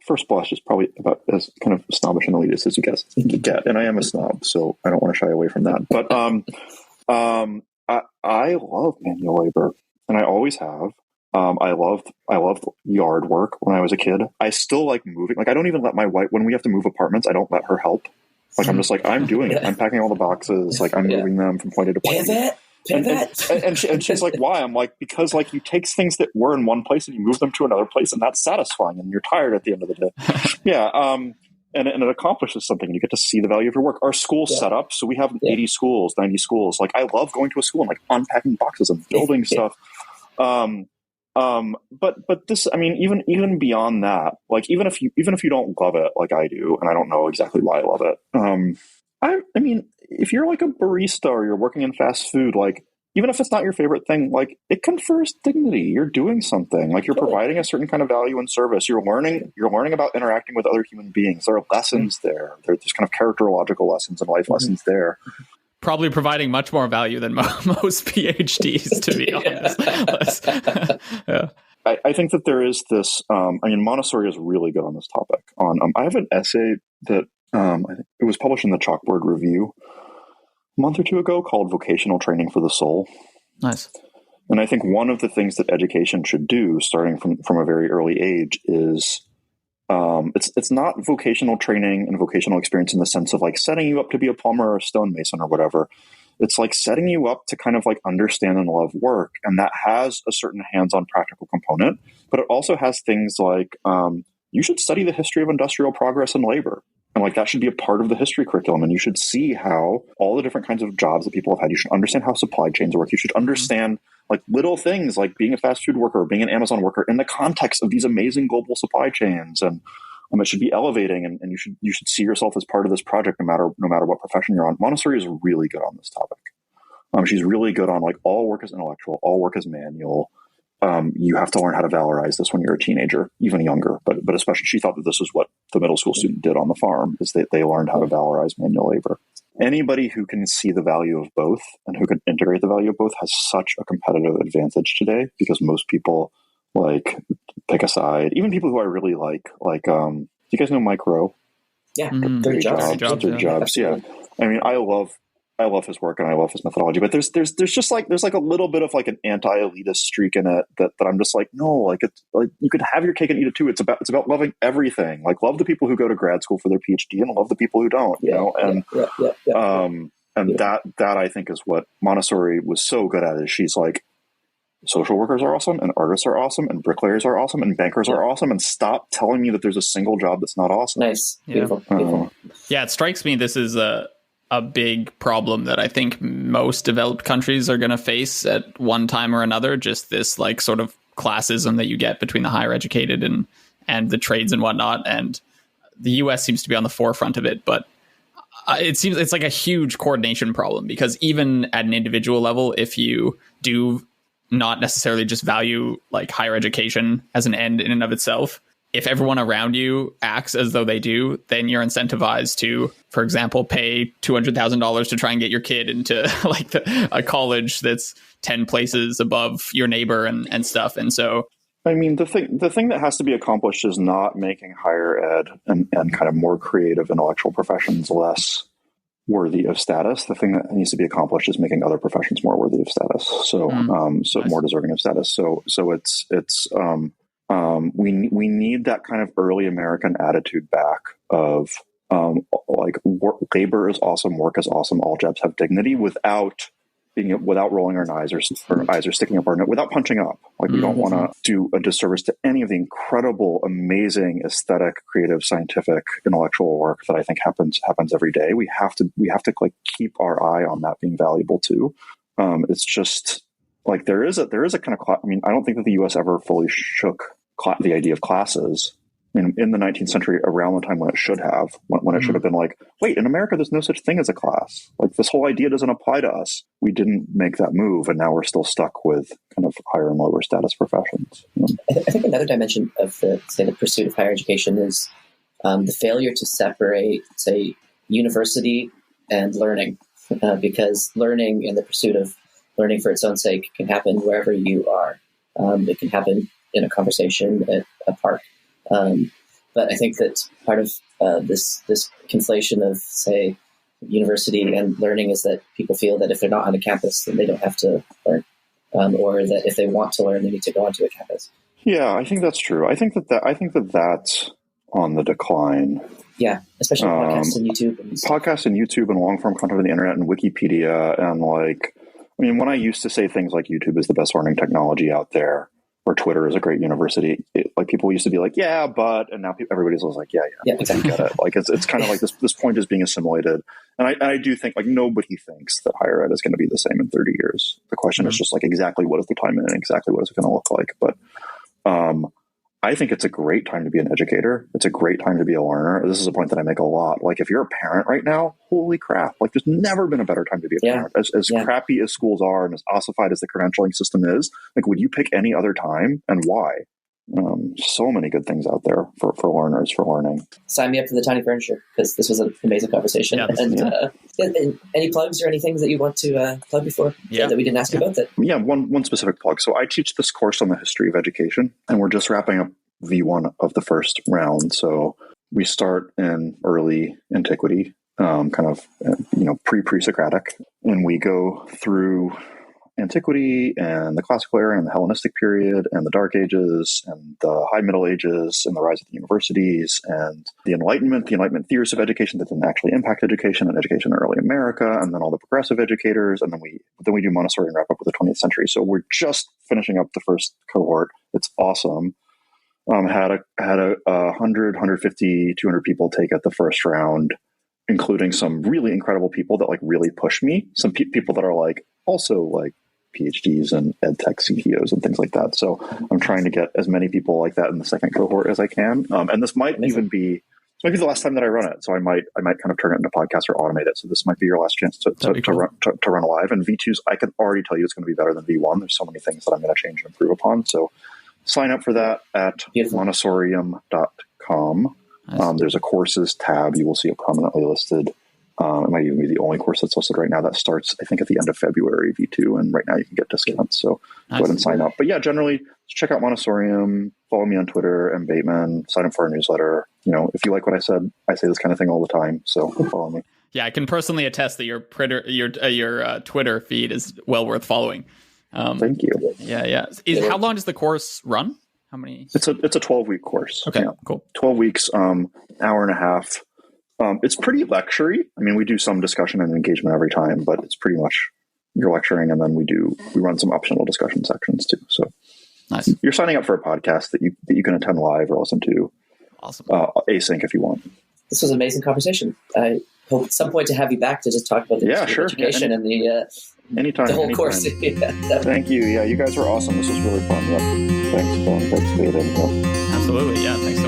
First blush is probably about as kind of snobbish and elitist as you guys get. And I am a snob, so I don't want to shy away from that. But I love manual labor, and I always have. I loved yard work when I was a kid. I still like moving. Like I don't even let my wife, when we have to move apartments, I don't let her help. Like I'm just like, I'm doing it. I'm packing all the boxes. Like I'm moving them from point A to point B. And she's like, why? I'm like, because like you take things that were in one place and you move them to another place, and that's satisfying, and you're tired at the end of the day. Yeah. and it accomplishes something. You get to see the value of your work. Our school setup, so we have 80 schools, 90 schools. Like, I love going to a school and like unpacking boxes and building stuff. But this, I mean, even beyond that, like, even if you don't love it like I do, and I don't know exactly why I love it. I mean, if you're like a barista or you're working in fast food, like, even if it's not your favorite thing, like, it confers dignity. You're doing something. Like, you're providing a certain kind of value and service. You're learning about interacting with other human beings. There are lessons there. There's kind of characterological lessons and life lessons there. Probably providing much more value than most PhDs, to be honest. Yeah. I think that there is this. I mean, Montessori is really good on this topic. I have an essay that I think it was published in the Chalkboard Review a month or two ago called "Vocational Training for the Soul." Nice. And I think one of the things that education should do, starting from a very early age, is it's not vocational training and vocational experience in the sense of like setting you up to be a plumber or a stonemason or whatever. It's like setting you up to kind of like understand and love work. And that has a certain hands-on practical component, but it also has things like you should study the history of industrial progress and labor. And like that should be a part of the history curriculum. And you should see how all the different kinds of jobs that people have had. You should understand how supply chains work. You should understand like little things like being a fast food worker or being an Amazon worker in the context of these amazing global supply chains. And it should be elevating, and you should see yourself as part of this project no matter what profession you're on. Montessori is really good on this topic. She's really good on like all work is intellectual, all work is manual. You have to learn how to valorize this when you're a teenager, even younger. But especially, she thought that this is what the middle school student did on the farm, is that they learned how to valorize manual labor. Anybody who can see the value of both and who can integrate the value of both has such a competitive advantage today, because most people like pick a side. Even people who I really like, do you guys know Mike Rowe? Yeah, Dirty Jobs. Yeah. I mean, I love his work and I love his methodology, but there's just like, there's like a little bit of like an anti-elitist streak in it that I'm just like, no, like it's like you could have your cake and eat it too. It's about loving everything. Like, love the people who go to grad school for their PhD and love the people who don't, you know? And that I think is what Montessori was so good at, is she's like, social workers are awesome and artists are awesome and bricklayers are awesome and bankers are awesome, and stop telling me that there's a single job that's not awesome. Nice. Beautiful. Yeah, it strikes me this is a big problem that I think most developed countries are going to face at one time or another. Just this like sort of classism that you get between the higher educated and the trades and whatnot. And the US seems to be on the forefront of it, but it seems it's like a huge coordination problem, because even at an individual level, if you do not necessarily just value like higher education as an end in and of itself, if everyone around you acts as though they do, then you're incentivized to, for example, pay $200,000 to try and get your kid into like a college that's 10 places above your neighbor and stuff. And so, I mean, the thing that has to be accomplished is not making higher ed and kind of more creative intellectual professions less worthy of status. The thing that needs to be accomplished is making other professions more worthy of status. So, nice. More deserving of status. So we need that kind of early American attitude back of like labor is awesome, work is awesome, all jobs have dignity, without rolling our eyes or sticking up our nose, without punching up. Like, we don't want to do a disservice to any of the incredible, amazing, aesthetic, creative, scientific, intellectual work that I think happens every day. We have to like keep our eye on that being valuable too. It's just like there is a kind of I mean, I don't think that the U.S. ever fully shook the idea of classes. I mean, in the 19th century, around the time when it should have, when it should have been like, wait, in America, there's no such thing as a class. Like, this whole idea doesn't apply to us. We didn't make that move, and now we're still stuck with kind of higher and lower status professions. I think another dimension of the pursuit of higher education is the failure to separate, say, university and learning, because learning and the pursuit of learning for its own sake can happen wherever you are. It can happen in a conversation at a park. But I think that part of this conflation of, say, university and learning is that people feel that if they're not on a campus, then they don't have to learn, or that if they want to learn, they need to go onto a campus. Yeah, I think that's true. I think that's on the decline. Yeah, especially podcasts and YouTube. Podcasts and YouTube and long form content on the internet and Wikipedia, and like, I mean, when I used to say things like YouTube is the best learning technology out there, or Twitter is a great university. Like people used to be like, yeah, but, and now everybody's always like, yeah, exactly. You get it. Like it's kind of like this point is being assimilated. And I do think like nobody thinks that higher ed is going to be the same in 30 years. The question is just like exactly what is the time and exactly what is it going to look like. But I think it's a great time to be an educator. It's a great time to be a learner. This is a point that I make a lot. Like if you're a parent right now, holy crap. Like there's never been a better time to be a parent. As crappy as schools are and as ossified as the credentialing system is, like would you pick any other time and why? So many good things out there for learners, for learning. Sign me up for the tiny furniture because this was an amazing conversation. And any plugs or anything that you want to plug before that we didn't ask you about that? Yeah, one specific plug. So I teach this course on the history of education, and we're just wrapping up V1 of the first round. So we start in early antiquity, pre-Socratic, and we go through antiquity and the classical era and the Hellenistic period and the Dark Ages and the High Middle Ages and the rise of the universities and the Enlightenment theories of education that didn't actually impact education and education in early America, and then all the progressive educators, and then we do Montessori and wrap up with the 20th century. So we're just finishing up the first cohort. It's awesome. Had a 100, 150, 200 people take it the first round, including some really incredible people that like really push me. Some people that are like also like PhDs and ed tech CTOs and things like that. So I'm trying to get as many people like that in the second cohort as I can. And this might even be the last time that I run it. So I might kind of turn it into a podcast or automate it. So this might be your last chance to run live. And V2s, I can already tell you it's going to be better than V1. There's so many things that I'm going to change and improve upon. So sign up for that at montessorium.com. There's a courses tab. You will see it prominently listed. It might even be the only course that's listed right now. That starts, I think, at the end of February, V2, and right now you can get discounts. So go ahead and sign up. But yeah, generally, check out Montessorium, follow me on Twitter, M. Bateman, sign up for our newsletter. You know, if you like what I said, I say this kind of thing all the time, so follow me. Yeah, I can personally attest that your Twitter feed is well worth following. Thank you. Yeah. How long does the course run? How many? It's a 12-week course. Okay, cool. 12 weeks, hour and a half. It's pretty lecture-y. I mean, we do some discussion and engagement every time, but it's pretty much you're lecturing, and then we run some optional discussion sections too. So nice. You're signing up for a podcast that you can attend live or listen to. Awesome. Async if you want. This was an amazing conversation. I hope at some point to have you back to just talk about the education and the anytime, the whole anytime. course. Thank you. Yeah, you guys were awesome. This was really fun. Yep. Thanks, Beta. Yep. Absolutely. Yeah. Thanks so